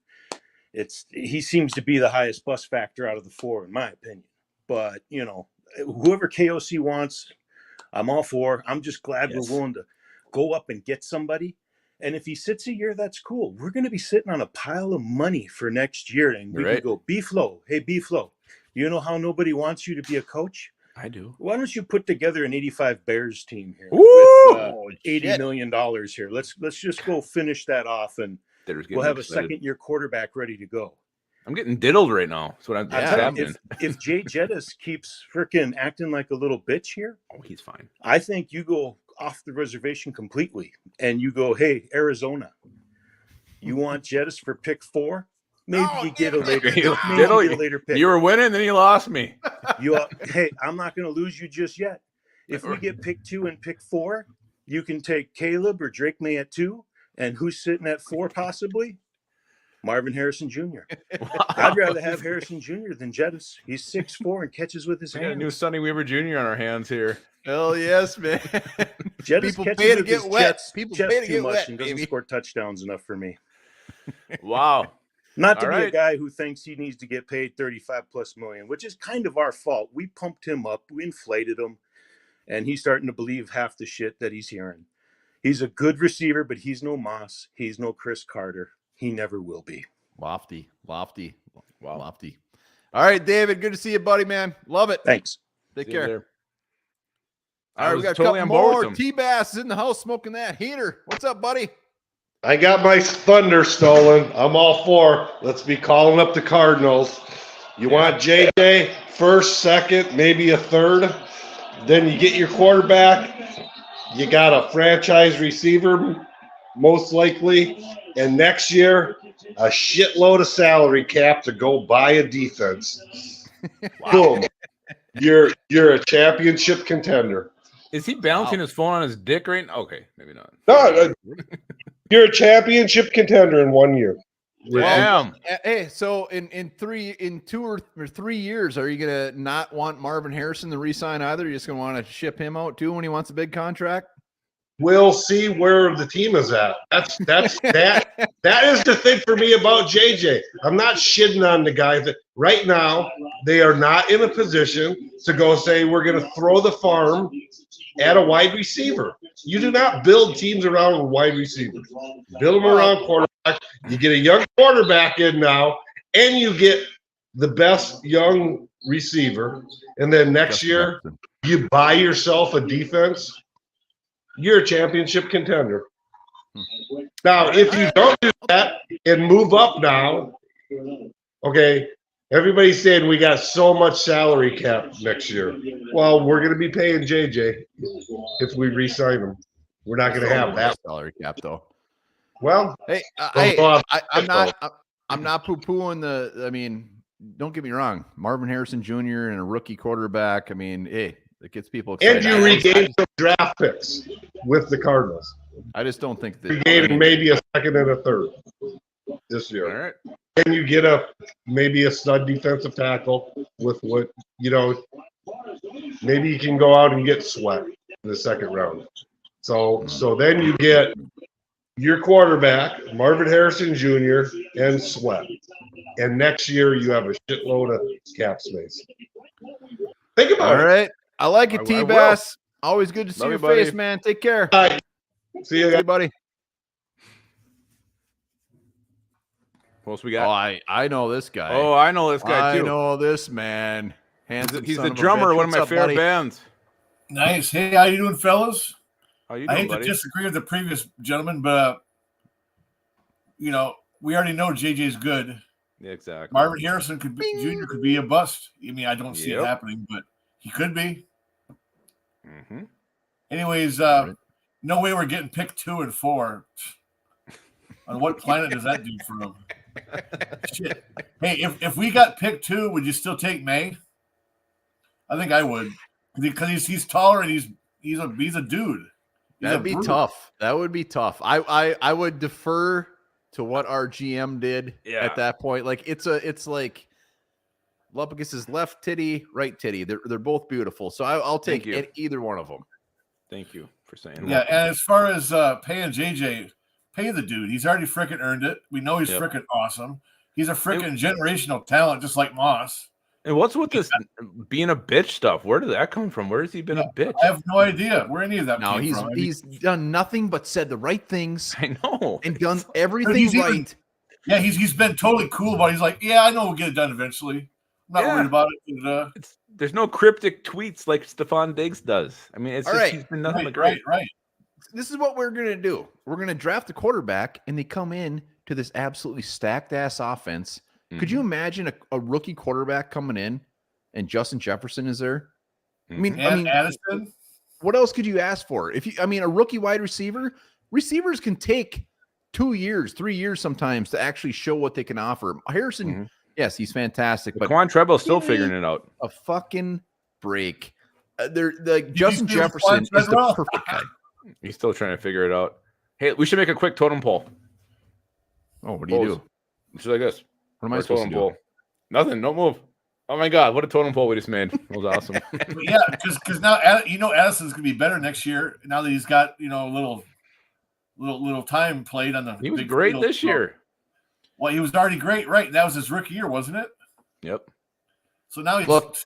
he seems to be the highest bust factor out of the 4, in my opinion. But, whoever KOC wants, I'm all for. I'm just glad we're willing to go up and get somebody. And if he sits a year, that's cool. We're going to be sitting on a pile of money for next year, and we can go, B-Flow. Hey, B-Flow, you know how nobody wants you to be a coach? I do. Why don't you put together an 85 Bears team here with $80 million here? Let's just go finish that off, and we'll have a second-year quarterback ready to go. I'm getting diddled right now. That's what I'm I tell you, happening. if Jay Jettis keeps freaking acting like a little bitch here, Oh, he's fine. I think you go off the reservation completely and you go, hey, Arizona, you want Jettis for pick 4? Maybe you get a later pick. You were winning, then you lost me. Hey, I'm not going to lose you just yet. If we get pick 2 and pick 4, you can take Caleb or Drake May at 2, and who's sitting at 4 possibly? Marvin Harrison Jr. Wow. I'd rather have Harrison Jr. than Jettis. He's 6'4" and catches with his We got a hands. new Sonny Weaver Jr. on our hands here. Hell yes, man. Jettis People catches pay to with his get wet. chest People pay to too get much wet, and doesn't baby. score touchdowns enough for me. Wow. Not to All be a right. guy who thinks he needs to get paid 35+ million, which is kind of our fault. We pumped him up, we inflated him, and he's starting to believe half the shit that he's hearing. He's a good receiver, but he's no Moss. He's no Chris Carter. He never will be. Lofty. Wow. Lofty. All right, David. Good to see you, buddy, man. Love it. Thanks. Take See you care. there. All right, we got a couple more. T-Bass is in the house smoking that heater. What's up, buddy? I got my thunder stolen. I'm all for. Let's be calling up the Cardinals. You want JJ first, second, maybe a third. Then you get your quarterback. You got a franchise receiver, most likely. And next year, a shitload of salary cap to go buy a defense. Boom. You're a championship contender. Is he balancing his phone on his dick right now? Okay, maybe not. No, you're a championship contender in 1 year. Damn. Hey, so in 2 or 3 years, are you gonna not want Marvin Harrison to re-sign either? You're just gonna want to ship him out too when he wants a big contract? We'll see where the team is at. That is the thing for me about JJ. I'm not shitting on the guys that right now they are not in a position to go say we're going to throw the farm at a wide receiver. You do not build teams around wide receivers. Build them around quarterback. You get a young quarterback in now, and you get the best young receiver. And then next year, you buy yourself a defense. You're a championship contender. Now, if you don't do that and move up now, okay, everybody's saying we got so much salary cap next year. Well, we're going to be paying JJ if we re-sign him. We're not going to have that salary cap though. Well, hey, I'm not poo-pooing the. I mean, don't get me wrong. Marvin Harrison Jr. and a rookie quarterback. I mean, hey, it gets people excited. And you regain some draft picks with the Cardinals. I just don't think that. Regain maybe a second and a third this year. All right. And you get maybe a stud defensive tackle with what, maybe you can go out and get Sweat in the second round. So then you get your quarterback, Marvin Harrison Jr. and Sweat. And next year you have a shitload of cap space. Think about it. All right. I like it, I T-Bass. Always good to see Love your you, buddy. face, man. Take care. Bye. See you guys. Hey, buddy. What else we Oh, got? I know this guy. Oh, I know this guy I too. know this man. Handsome He's son the of a drummer bitch. of one of my What's up, favorite buddy? bands. Nice. Hey, how you doing, fellas? How you I doing, hate buddy? to disagree with the previous gentleman, but we already know JJ's good. Yeah, exactly. Marvin Harrison Jr. could be a bust. I mean, I don't see it Yep. happening, but he could be. Mm-hmm. Anyways, no way we're getting picked 2 and 4. On what planet does that dude from? Shit. Hey, if we got picked 2, would you still take May? I think I would, because he's taller and he's a dude. That'd be tough. That would be tough. I would defer to what our GM did at that point. Like it's like Lupicus is left titty, right titty. They're both beautiful. So I'll take either one of them. Thank you for saying Yeah, that. and as far as paying JJ, pay the dude. He's already freaking earned it. We know he's freaking awesome. He's a freaking generational talent, just like Moss. And what's with this being a bitch stuff? Where did that come from? Where has he been a bitch? I have no idea where any of that came from. He's done nothing but said the right things. I know. And done everything right. He's been totally cool about it. He's like, yeah, I know we'll get it done eventually. I'm not worried about it. There's no cryptic tweets like Stephon Diggs does. I mean, it's he's been nothing but great. Right. This is what we're going to do. We're going to draft a quarterback, and they come in to this absolutely stacked ass offense, Could you imagine a rookie quarterback coming in and Justin Jefferson is there? I mean, Addison. What else could you ask for? A rookie wide receiver, receivers can take 2 years, 3 years sometimes to actually show what they can offer. Harrison, yes, he's fantastic, but Quan Treble's still figuring it out. A fucking break. Justin Jefferson is the perfect guy. He's still trying to figure it out. Hey, we should make a quick totem poll. Oh, what do you do? Just like this. What am I supposed to do? Nothing. Don't move. Oh my God! What a totem pole we just made. That was awesome. Yeah, because now Addison's gonna be better next year. Now that he's got little time played on the. He was great this year. Well, he was already great, right? That was his rookie year, wasn't it? Yep. So now he's.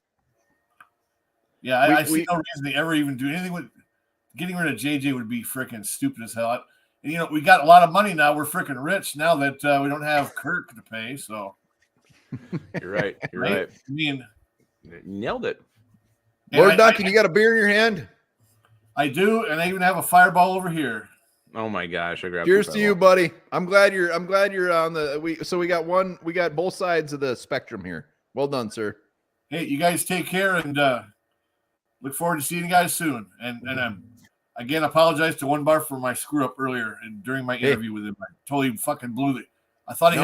Yeah, I see no reason to ever even do anything with getting rid of JJ would be freaking stupid as hell. And, we got a lot of money now. We're freaking rich now that we don't have Kirk to pay. So you're right. You're right. I mean, nailed it. Lord Duncan, you got a beer in your hand? I do, and I even have a fireball over here. Oh my gosh! I grabbed. Cheers to you, buddy. I'm glad you're on the. We got both sides of the spectrum here. Well done, sir. Hey, you guys take care and look forward to seeing you guys soon. And again, apologize to One Bar for my screw up earlier and during my interview with him. I totally fucking blew it. I thought he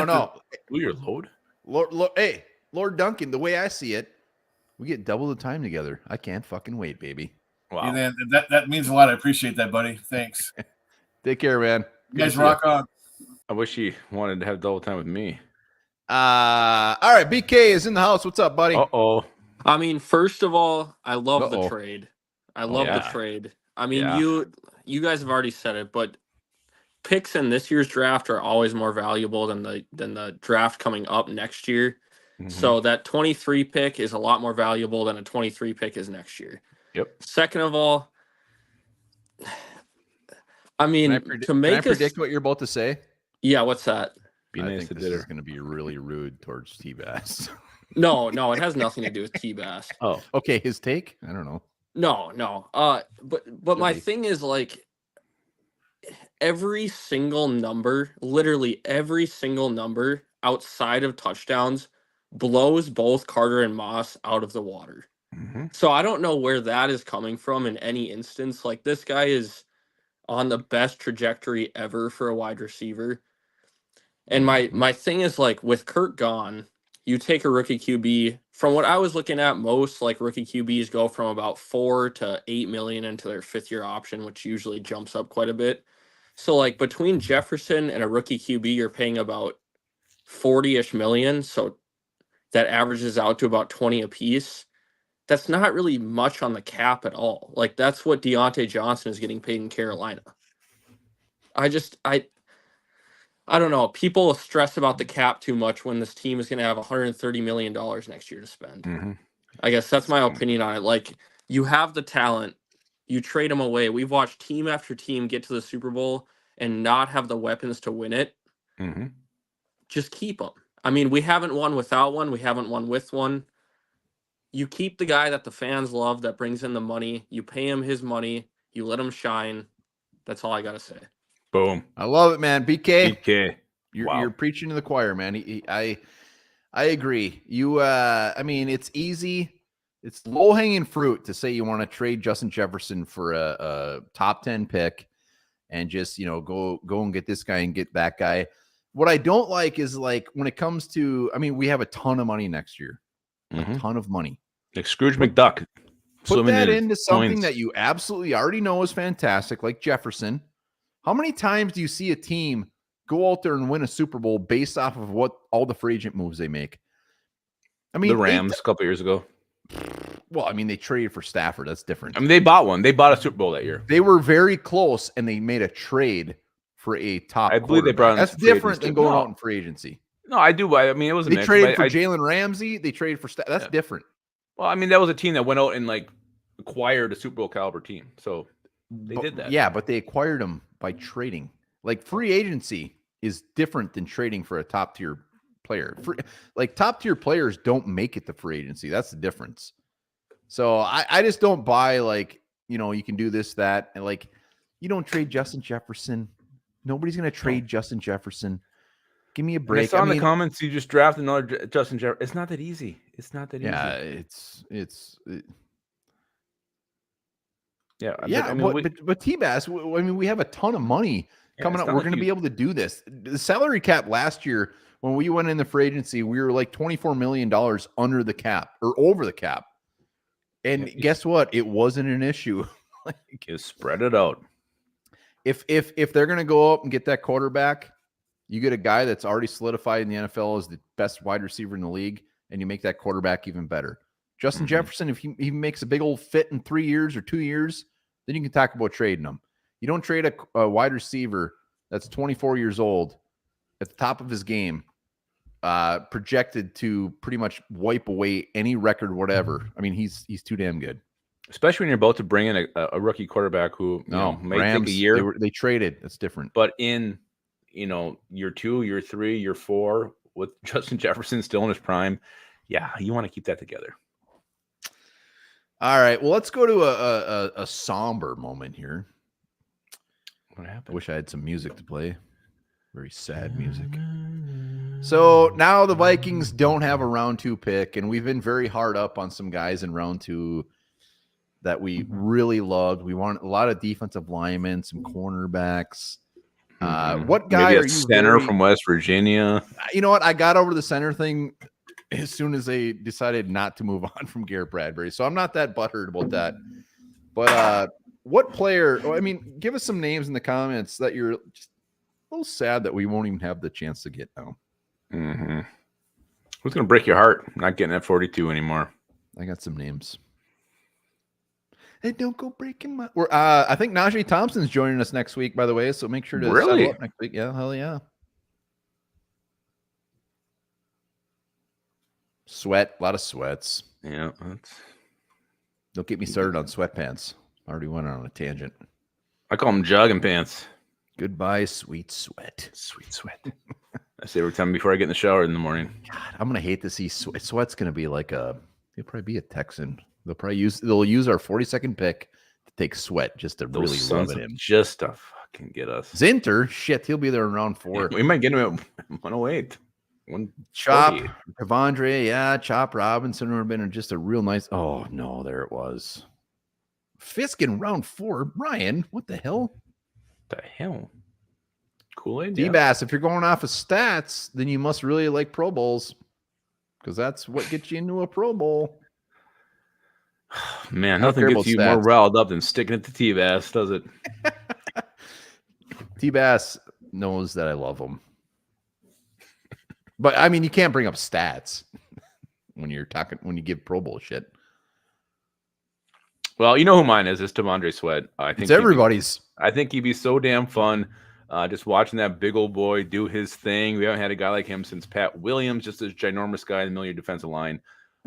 blew your load. Lord Duncan, the way I see it, we get double the time together. I can't fucking wait, baby. Wow. And then that means a lot. I appreciate that, buddy. Thanks. Take care, man. You guys rock on. I wish he wanted to have double time with me. All right, BK is in the house. What's up, buddy? Uh-oh. I mean, first of all, I love the trade. I love the trade. I mean, you guys have already said it, but picks in this year's draft are always more valuable than the draft coming up next year. Mm-hmm. So that 23 pick is a lot more valuable than a 23 pick is next year. Yep. Second of all, I mean, can I predict what you're about to say? Yeah, what's that? I think this is going to be really rude towards T-Bass. No, it has nothing to do with T-Bass. Oh, okay. His take? I don't know. No. But my thing is, like, every single number, literally every single number outside of touchdowns blows both Carter and Moss out of the water. Mm-hmm. So I don't know where that is coming from in any instance. Like, this guy is on the best trajectory ever for a wide receiver. And my thing is, like, with Kirk gone, you take a rookie QB. From what I was looking at, most like rookie QBs go from about $4 to $8 million into their 5th-year option, which usually jumps up quite a bit. So, like, between Jefferson and a rookie QB, you're paying about 40-ish million. So that averages out to about 20 apiece. That's not really much on the cap at all. Like, that's what Deontay Johnson is getting paid in Carolina. I don't know. People stress about the cap too much when this team is going to have $130 million next year to spend. Mm-hmm. I guess that's my opinion on it. Like, you have the talent, you trade them away. We've watched team after team get to the Super Bowl and not have the weapons to win it. Mm-hmm. Just keep them. I mean, we haven't won without one. We haven't won with one. You keep the guy that the fans love, that brings in the money. You pay him his money. You let him shine. That's all I got to say. Boom. I love it, man. BK. Wow. You're preaching to the choir, man. I agree. I mean, it's easy. It's low-hanging fruit to say you want to trade Justin Jefferson for a top 10 pick and just, go and get this guy and get that guy. What I don't like is, like, when it comes to, I mean, we have a ton of money next year. A ton of money. Like Scrooge McDuck. Put that into something that you absolutely already know is fantastic, like Jefferson. How many times do you see a team go out there and win a Super Bowl based off of what all the free agent moves they make? I mean, the Rams a couple years ago. Well, I mean, they traded for Stafford. That's different. I mean, they bought one. They bought a Super Bowl that year. They were very close, and they made a trade for a top. I believe they brought. That's different than going out in free agency. No, I do. I mean, it was a they traded for Jalen Ramsey. They traded for That's different. Well, I mean, that was a team that went out and, like, acquired a Super Bowl caliber team. So they did that. Yeah, but they acquired them by trading. Like, free agency is different than trading for a top tier player. Like, top tier players don't make it to free agency. That's the difference. So I just don't buy, like, you can do this, that, and, like, you don't trade Justin Jefferson. Nobody's going to trade Justin Jefferson. Give me a And I break. saw in the comments you just drafted another Justin Jefferson. It's not that easy. It's not that yeah, easy. Yeah, I mean, but T-Bass, I mean, we have a ton of money coming up. We're going to be able to do this. The salary cap last year, when we went in the free agency, we were like $24 million under the cap or over the cap. And guess what? It wasn't an issue. You spread it out. If they're going to go up and get that quarterback, you get a guy that's already solidified in the NFL as the best wide receiver in the league, and you make that quarterback even better. Justin Jefferson, if he makes a big old fit in 3 years or 2 years, then you can talk about trading him. You don't trade a wide receiver that's 24 years old at the top of his game, projected to pretty much wipe away any record, whatever. I mean, he's too damn good. Especially when you're about to bring in a rookie quarterback who may Rams, take a year. They traded. That's different. But in year 2, year 3, year 4, with Justin Jefferson still in his prime, yeah, you want to keep that together. All right. Well, let's go to a somber moment here. What happened? I wish I had some music to play. Very sad music. So now the Vikings don't have a round 2 pick, and we've been very hard up on some guys in round 2 that we really loved. We want a lot of defensive linemen, some cornerbacks. What guy Maybe are you? Center from West Virginia. You know what? I got over the center thing as soon as they decided not to move on from Garrett Bradbury. So I'm not that butthurt about that. But what player? I mean, give us some names in the comments that you're just a little sad that we won't even have the chance to get now. Who's going to break your heart? Not getting that 42 anymore. I got some names. Hey, don't go breaking my. I think Najee Thompson's joining us next week, by the way. So make sure to settle up next week. Yeah, hell yeah. Sweat, a lot of sweats. Yeah, Don't get me started on sweatpants. I already went on a tangent. I call them jogging pants. Goodbye, sweet sweat. Sweet sweat. I say every time before I get in the shower in the morning. God, I'm gonna hate to see sweat. Sweat's gonna be like he'll probably be a Texan. They'll use our 42nd pick to take Sweat just to really love him. Just to fucking get us. Zinter, shit, he'll be there in round 4. We might get him at 108. Chop, Devondre, yeah, Chop Robinson would have been just a real nice. Oh no, there it was. Fisk in round 4. Ryan, what the hell? The hell? Kool-Aid. D-Bass, if you're going off of stats, then you must really like Pro Bowls, because that's what gets you into a Pro Bowl. Man, nothing gets you more riled up than sticking it to T-Bass, does it? T-Bass knows that I love him. But, I mean, you can't bring up stats when you give Pro Bowl shit. Well, you know who mine is. It's Devondre Sweat. I think it's everybody's. I think he'd be so damn fun just watching that big old boy do his thing. We haven't had a guy like him since Pat Williams, just this ginormous guy in the middle of your defensive line.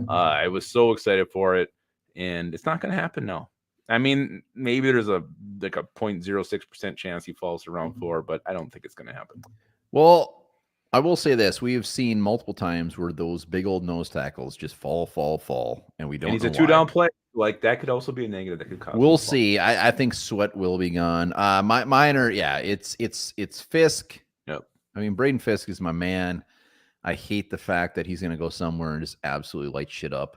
I was so excited for it. And it's not going to happen now. I mean, maybe there's a 0.06% chance he falls to round 4, but I don't think it's going to happen. Well, I will say this: we have seen multiple times where those big old nose tackles just fall, and we don't. And he's a 2-down play. Like that could also be a negative that could cause. We'll see. I think Sweat will be gone. Mine are it's Fisk. Yep. I mean, Braden Fisk is my man. I hate the fact that he's going to go somewhere and just absolutely light shit up.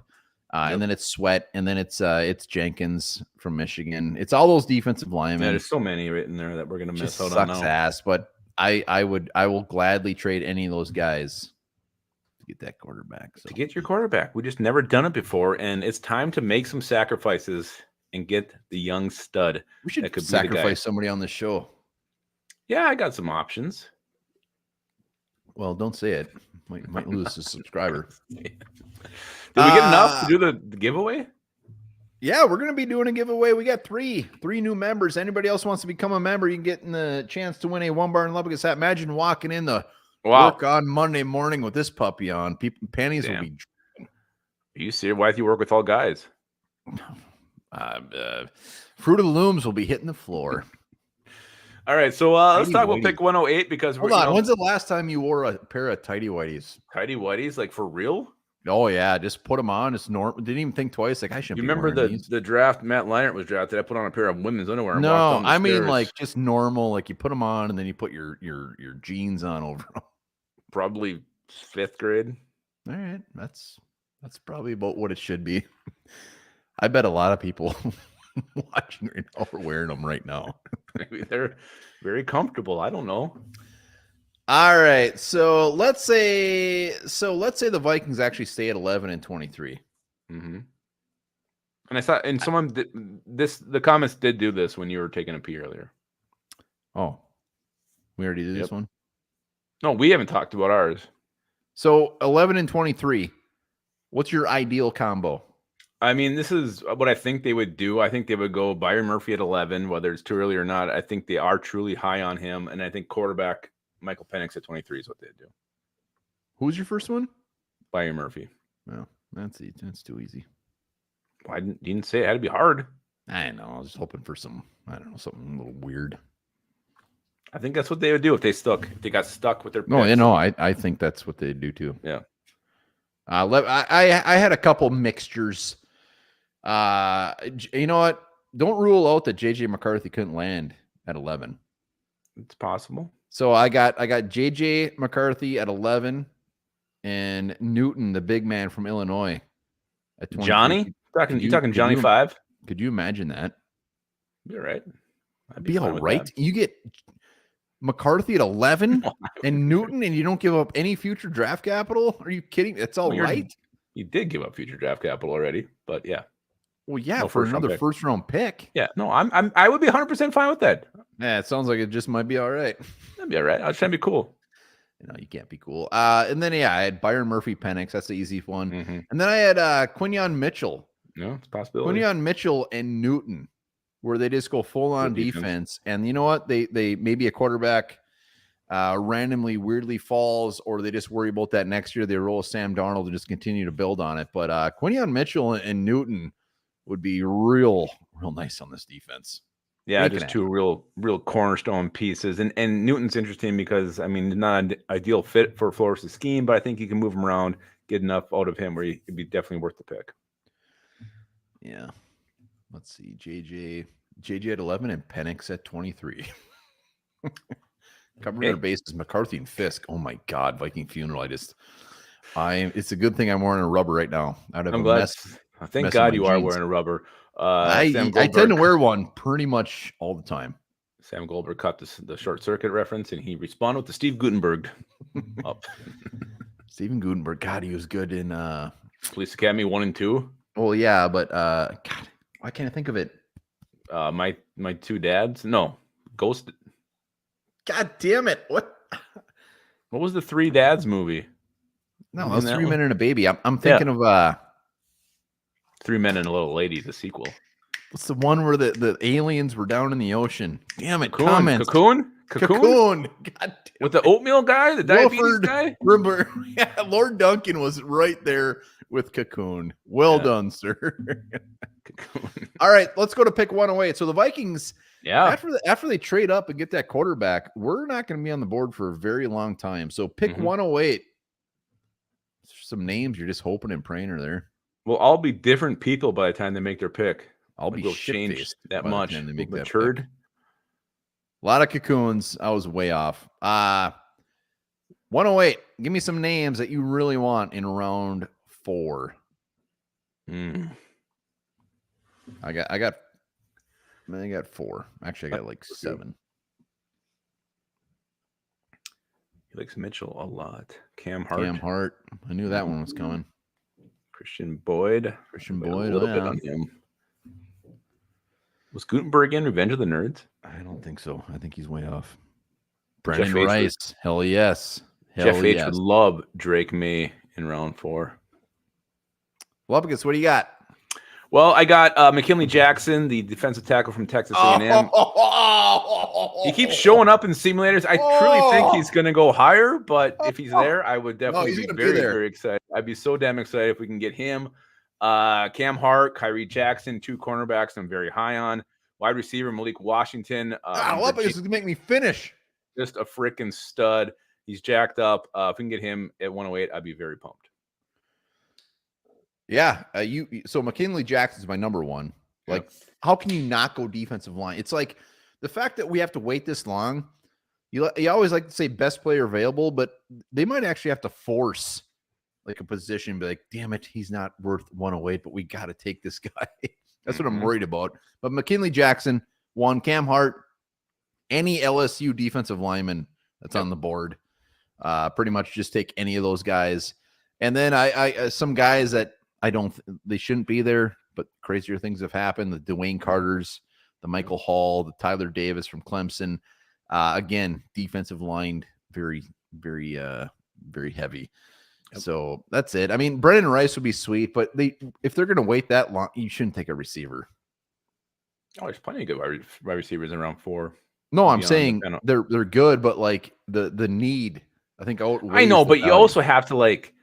And then it's Sweat, and then it's Jenkins from Michigan. It's all those defensive linemen. Yeah, there's so many right in there that we're gonna miss out on. Sucks ass, but I will gladly trade any of those guys to get that quarterback. So. To get your quarterback, we just never done it before, and it's time to make some sacrifices and get the young stud. We should sacrifice somebody on the show. Yeah, I got some options. Well, don't say it. Might lose a subscriber. Did we get enough to do the giveaway? Yeah, we're going to be doing a giveaway. We got three new members. Anybody else wants to become a member, you can get the chance to win a One Bar and Lubbock hat. Imagine walking in the work on Monday morning with this puppy on. Panties will be. Are you serious? Why do you work with all guys? Fruit of the Looms will be hitting the floor. All right, so let's talk about pick 108 because hold on. When's the last time you wore a pair of tighty whities? Tighty whities, like for real? Oh yeah, just put them on. It's normal. Didn't even think twice. Like I shouldn't. You remember the draft? Matt Leinart was drafted. I put on a pair of women's underwear. And no, I mean like just normal. Like you put them on and then you put your jeans on over them. probably 5th grade. All right, that's probably about what it should be. I bet a lot of people watching right now are wearing them right now. Maybe they're very comfortable. I don't know. All right, so let's say the Vikings actually stay at 11-23. Mm-hmm. And I saw, and someone did this. The comments did do this when you were taking a pee earlier. Oh, we already did this one. No, we haven't talked about ours. So 11-23. What's your ideal combo? I mean, this is what I think they would do. I think they would go Byron Murphy at 11, whether it's too early or not. I think they are truly high on him, and I think quarterback Michael Penix at 23 is what they'd do. Who's your first one? Byron Murphy. Well, that's too easy. Why you didn't say it had to be hard? I know. I was just hoping for something a little weird. I think that's what they would do if they got stuck with their picks. No, you know, I think that's what they do too. Yeah. I had a couple mixtures. You know what? Don't rule out that JJ McCarthy couldn't land at 11. It's possible. So I got JJ McCarthy at 11 and Newton, the big man from Illinois, at 23. Johnny? You talking Johnny 5? Could you imagine that? Be all right. I'd be all right. You get McCarthy at 11 and Newton, and you don't give up any future draft capital? Are you kidding? That's all right. You did give up future draft capital already, but yeah. Well, yeah, for another first round pick. Yeah, no, I would be 100% fine with that. Yeah, it sounds like it just might be all right. That'd be all right. I was trying to be cool. No, you can't be cool. And then I had Byron Murphy Penix. That's the easy one. Mm-hmm. And then I had Quinyon Mitchell. No, it's a possibility. Quinyon Mitchell and Newton, where they just go full on defense. And you know what? They maybe a quarterback randomly weirdly falls, or they just worry about that next year. They roll Sam Darnold and just continue to build on it. But Quinyon Mitchell and Newton would be real nice on this defense. Yeah, just two real cornerstone pieces. And Newton's interesting because, I mean, not an ideal fit for Flores' scheme, but I think you can move him around, get enough out of him where he'd be definitely worth the pick. Yeah. Let's see. JJ at 11 and Penix at 23. Covering their bases, McCarthy and Fisk. Oh my God, Viking funeral. It's a good thing I'm wearing a rubber right now. I'm glad. Thank God you are wearing a rubber. I tend to wear one pretty much all the time. Sam Goldberg caught the short circuit reference, and he responded with the Steve Gutenberg up. Steven Gutenberg. God, he was good in Police Academy 1 and 2. Well, yeah, but God, why can't I think of it? My two dads. No, Ghost. God damn it! What was the Three Dads movie? No, that's 3 Men and a Baby. I'm thinking of 3 Men and a Little Lady, the sequel. What's the one where the aliens were down in the ocean? Damn it! Cocoon. Comments. Cocoon. God damn with the oatmeal guy, the diabetes guy. Remember, yeah, Lord Duncan was right there with Cocoon. Well done, sir. Cocoon. All right, let's go to pick 108. So the Vikings, after they trade up and get that quarterback, we're not going to be on the board for a very long time. So pick 108. Some names you're just hoping and praying are there. Well, I'll be different people by the time they make their pick. I'll be changed that much. They make matured. A lot of Cocoons. I was way off. 108. Give me some names that you really want in round 4. I got 4. Actually, I got like 7. He likes Mitchell a lot. Cam Hart. I knew that one was coming. Christian Boyd. A little bit on him. Was Gutenberg in Revenge of the Nerds? I don't think so. I think he's way off. Brendan Rice. Hell yes. Jeff H would love Drake May in round 4. Lubicus, what do you got? Well, I got McKinley Jackson, the defensive tackle from Texas A&M. He keeps showing up in simulators. I truly think he's going to go higher, but if he's there, I would definitely be very excited. I'd be so damn excited if we can get him. Cam Hart, Kyrie Jackson, 2 cornerbacks I'm very high on. Wide receiver Malik Washington. Lubicus is going to make me finish. Just a freaking stud. He's jacked up. If we can get him at 108, I'd be very pumped. Yeah, so McKinley Jackson's my number 1. Like, how can you not go defensive line? It's like the fact that we have to wait this long. You always like to say best player available, but they might actually have to force like a position, be like, damn it, he's not worth 108, but we got to take this guy. That's what I'm worried about. But McKinley Jackson, one, Cam Hart, any LSU defensive lineman that's on the board, pretty much just take any of those guys. And then I some guys that they shouldn't be there, but crazier things have happened. The Dwayne Carters, the Michael Hall, the Tyler Davis from Clemson. Again, defensive line, very, very, very heavy. Yep. So that's it. I mean, Brendan Rice would be sweet, but if they're going to wait that long, you shouldn't take a receiver. Oh, there's plenty of good wide receivers in round 4. No, I'm saying they're good, but like the need, I think. I know, but you also have to like,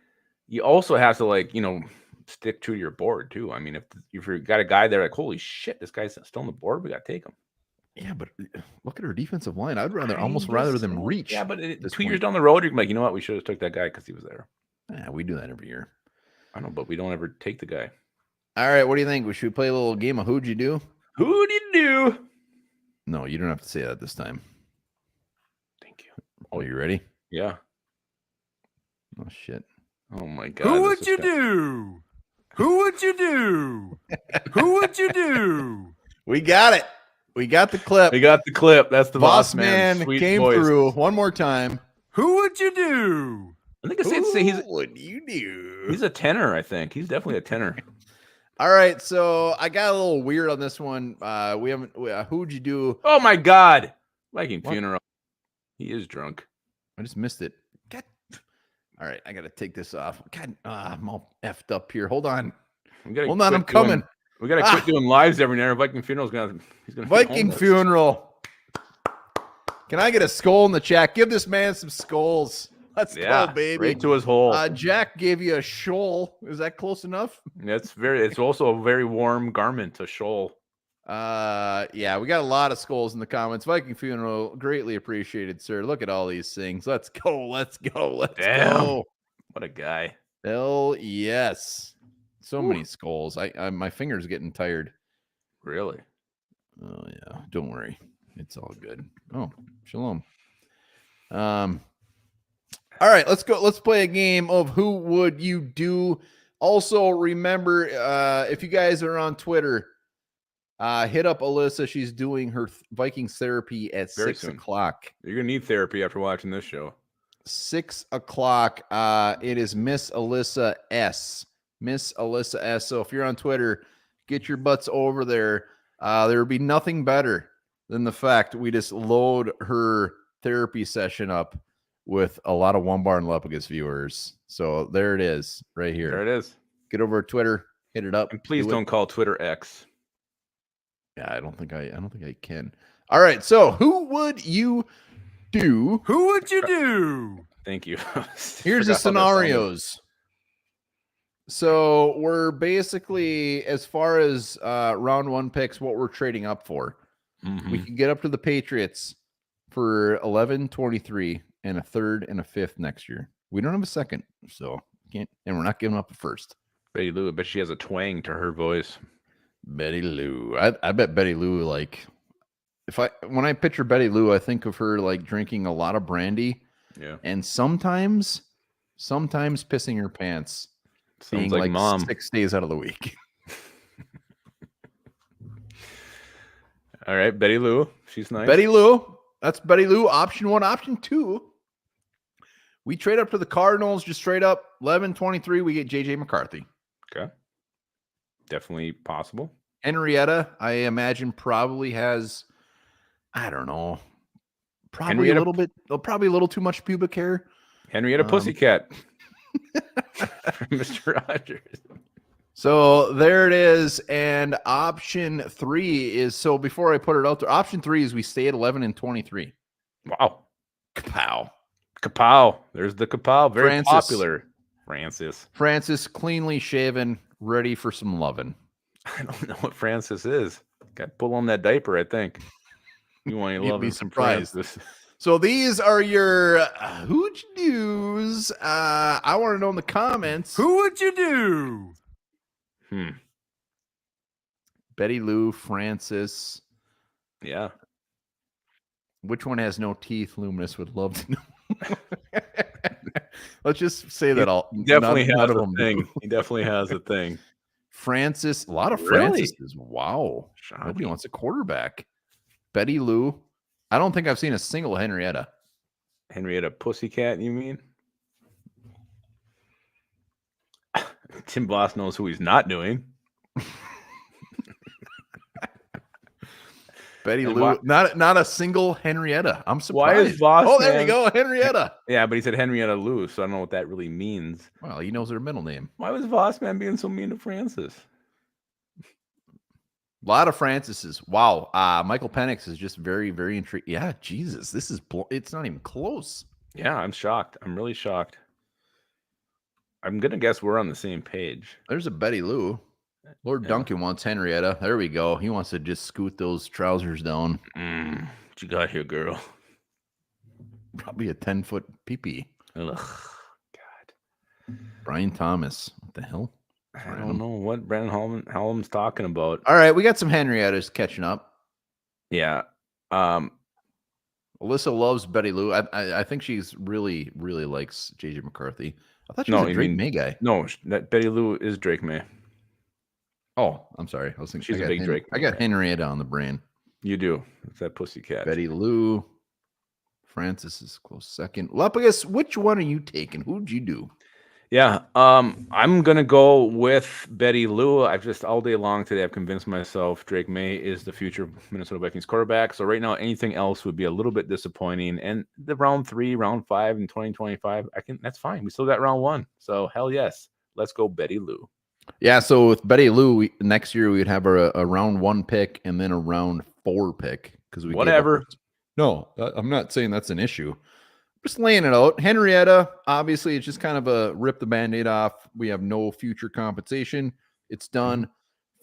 stick to your board too. I mean, if you've got a guy there like, holy shit, this guy's still on the board, we got to take him. Yeah, but look at our defensive line. I'd rather them reach. Yeah, but 2 years down the road, you're like, you know what? We should have took that guy because he was there. Yeah, we do that every year. I know, but we don't ever take the guy. All right, what do you think? Should we play a little game of who'd you do? Who'd you do? No, you don't have to say that this time. Thank you. Oh, you ready? Yeah. Oh, shit. Oh, my God. Who would you do? Who would you do? Who would you do? We got it. We got the clip. We got the clip. That's the Boss man came through one more time. Who would you do? I think he's would you do? He's a tenor, I think. He's definitely a tenor. All right, so I got a little weird on this one. Who'd you do? Oh my God. Viking funeral. He is drunk. I just missed it. God. All right, I got to take this off. God, I'm all effed up here. Hold on. I'm coming. We got to quit doing lives every night. Viking funeral's he's gonna Viking funeral. Can I get a skull in the chat? Give this man some skulls. Let's go, baby. Right to his hole. Jack gave you a shoal. Is that close enough? It's also a very warm garment, a shoal. Yeah, we got a lot of skulls in the comments. Viking funeral, greatly appreciated, sir. Look at all these things. Let's go. Let's go. Go. What a guy. Hell yes. So many skulls. My fingers getting tired. Really? Oh yeah. Don't worry. It's all good. Oh, shalom. All right, let's go. Let's play a game of who would you do. Also, remember, if you guys are on Twitter, hit up Alyssa. She's doing her Vikings therapy at 6 o'clock. You're gonna need therapy after watching this show. 6 o'clock. It is Miss Alyssa S. Miss Alyssa S. So if you're on Twitter, get your butts over there. There would be nothing better than the fact we just load her therapy session up with a lot of One Bar and Lepicus viewers. So there it is, right here. There it is. Get over to Twitter, hit it up. And please don't call Twitter X. Yeah, I don't think I can. All right, so who would you do? Who would you do? Thank you. Here's the scenarios. So we're basically, as far as round 1 picks, what we're trading up for. Mm-hmm. We can get up to the Patriots for 11, 23, and a 3rd and a 5th next year. We don't have a 2nd, so can't, and we're not giving up a 1st. Betty Lou, I bet she has a twang to her voice. Betty Lou. I bet Betty Lou, like, when I picture Betty Lou, I think of her like drinking a lot of brandy. Yeah. And sometimes pissing her pants. Sounds being like mom. 6 days out of the week. All right, Betty Lou. She's nice. Betty Lou. That's Betty Lou. Option 1. Option 2. We trade up to the Cardinals, just straight up 11, 23. We get JJ McCarthy. Okay. Definitely possible. Henrietta, I imagine, probably has, I don't know, probably a little too much pubic hair. Henrietta Pussycat. Mr. Rogers. So there it is. And option 3 is, so before I put it out there, option 3 is we stay at 11 and 23. Wow. Kapow. Kapow. There's the kapow. Very popular. Francis, cleanly shaven, ready for some loving. I don't know what Francis is. Got to pull on that diaper, I think. You want to love be some surprised. Francis. So these are your who'd you do's. I want to know in the comments. Who would you do? Betty Lou, Francis. Yeah. Which one has no teeth? Luminous would love to know. Let's just say that all Definitely none has of a them thing. do. He definitely has a thing. Francis, a lot of Really? Francis's. Wow. Shocking. Nobody wants a quarterback. Betty Lou. I don't think I've seen a single Henrietta. Henrietta Pussycat, you mean? Tim Boss knows who he's not doing. Betty And Lou, why- not a single Henrietta. I'm surprised. Why is Voss Oh, there we man- go, Henrietta. Yeah, but he said Henrietta Lou, so I don't know what that really means. Well, he knows her middle name. Why was Voss man being so mean to Francis? A lot of Francis's. Wow. Michael Penix is just very, very intrigued. Yeah, Jesus, this is it's not even close. Yeah, I'm shocked. I'm really shocked. I'm gonna guess we're on the same page. There's a Betty Lou. Lord Duncan wants Henrietta. There we go. He wants to just scoot those trousers down. What you got here, girl? Probably a 10-foot peepee. Ugh, God. Brian Thomas. What the hell? I don't know what Brandon Hallam's talking about. All right, we got some Henriettas catching up. Yeah. Alyssa loves Betty Lou. I think she's really, really likes JJ McCarthy. I thought she was a Drake May guy. No, that Betty Lou is Drake May. Oh, I'm sorry. I was thinking She's a big Drake. I got Henrietta on the brain. You do. It's that pussycat. Betty Lou. Francis is close second. Lapagos, which one are you taking? Who'd you do? Yeah. I'm gonna go with Betty Lou. I've just all day long today I've convinced myself Drake May is the future Minnesota Vikings quarterback. So right now anything else would be a little bit disappointing. And the round 3, round 5 in 2025, that's fine. We still got round 1. So hell yes. Let's go Betty Lou. Yeah, so with Betty Lou, next year we'd have a round 1 pick and then a round 4 pick because we whatever. No, I'm not saying that's an issue. Just laying it out. Henrietta, obviously, it's just kind of a rip the Band-Aid off. We have no future compensation. It's done.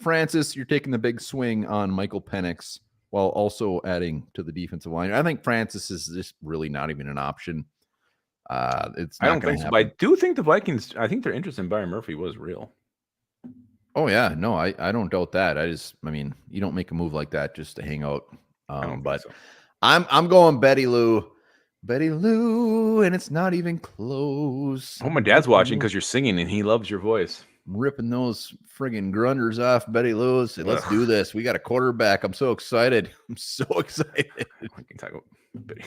Francis, you're taking the big swing on Michael Penix while also adding to the defensive line. I think Francis is just really not even an option. It's not I don't think so, but I do think the Vikings, I think their interest in Byron Murphy was real. Oh, yeah. No, I don't doubt that. I mean, you don't make a move like that just to hang out. But so. I'm going Betty Lou. Betty Lou, and it's not even close. Oh, my dad's watching because you're singing and he loves your voice. Ripping those friggin' grunters off Betty Lou. Say, let's do this. We got a quarterback. I'm so excited. I'm so excited. We can talk about Betty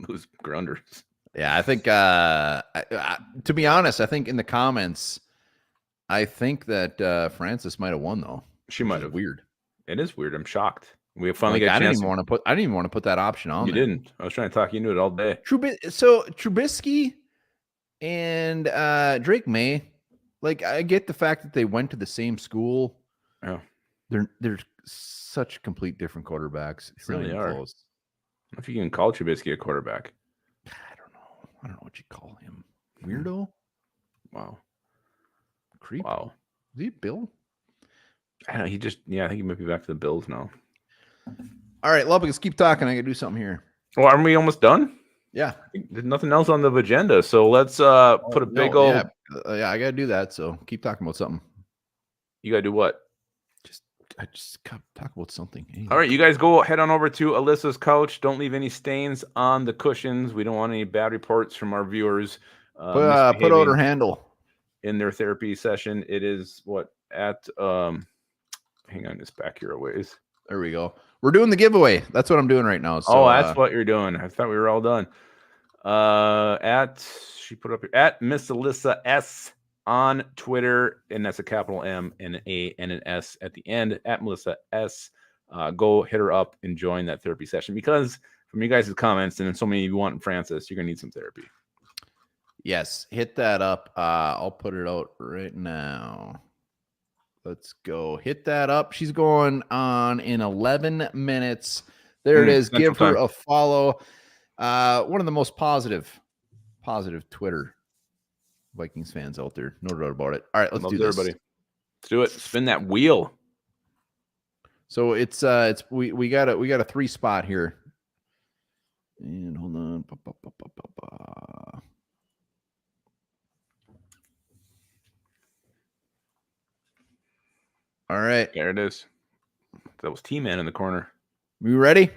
Lou's grunters. Yeah, I think, to be honest, I think in the comments, I think that Francis might have won, though. She might have. Weird. It is weird. I'm shocked. We finally got a I chance. didn't even want to put that option on. You didn't. I was trying to talk you into it all day. So Trubisky and Drake May, like I get the fact that they went to the same school. Yeah, they're such complete different quarterbacks. It's really are. Close. I don't know if you can call Trubisky a quarterback. I don't know what you call him. Weirdo. Wow. Creep. Wow. Is he Bill? I don't know. I think he might be back to the Bills now. All right, Lubbock, keep talking. I gotta do something here. Well, aren't we almost done? Yeah. There's nothing else on the agenda, so let's put a big old. Yeah, I gotta do that. So keep talking about something. You gotta do what? I just gotta talk about something. Anyway. All right, you guys go head on over to Alyssa's couch. Don't leave any stains on the cushions. We don't want any bad reports from our viewers. Put out her handle in their therapy session. It is at hang on, it's back here a ways. There we go. We're doing the giveaway. That's what I'm doing right now. So, that's what you're doing. I thought we were all done. She put up here at Miss Alyssa S on Twitter, and that's a capital M and an A and an S at the end at Melissa S. Go hit her up and join that therapy session because from you guys' comments and so many of you want Francis, you're gonna need some therapy. Yes, hit that up. I'll put it out right now. Let's go. Hit that up. She's going on in 11 minutes. There it is. Give her a follow. One of the most positive Twitter Vikings fans out there. No doubt about it. All right, let's do this. Everybody. Let's do it. Spin that wheel. So we got a 3 spot here. And hold on. All right. There it is. That was T-Man in the corner. You ready?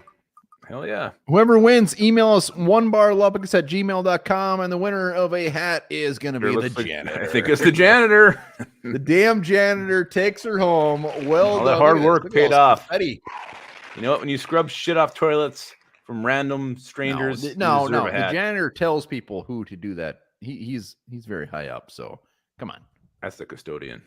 Hell yeah. Whoever wins, email us onebarlubbox@gmail.com, and the winner of a hat is going to be the janitor. I think it's the janitor. The damn janitor takes her home. Well All done. that hard Look at work this. Look at paid all this off. confetti. You know what? When you scrub shit off toilets from random strangers, No. you deserve a The hat. janitor tells people who to do that. He's very high up, so come on. That's the custodian.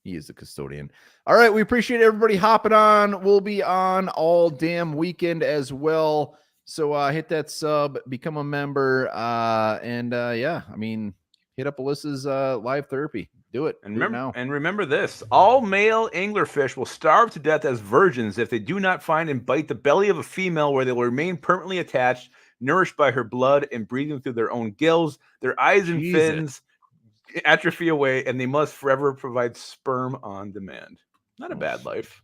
He is the custodian. All right, we appreciate everybody hopping on. We'll be on all damn weekend as well. So hit that sub, become a member, and yeah, I mean, hit up Alyssa's live therapy. Do it. And Do it remember, now. and remember this: all male anglerfish will starve to death as virgins if they do not find and bite the belly of a female, where they will remain permanently attached, nourished by her blood and breathing through their own gills. Their eyes and Jesus. fins atrophy away, and they must forever provide sperm on demand. Not a bad life.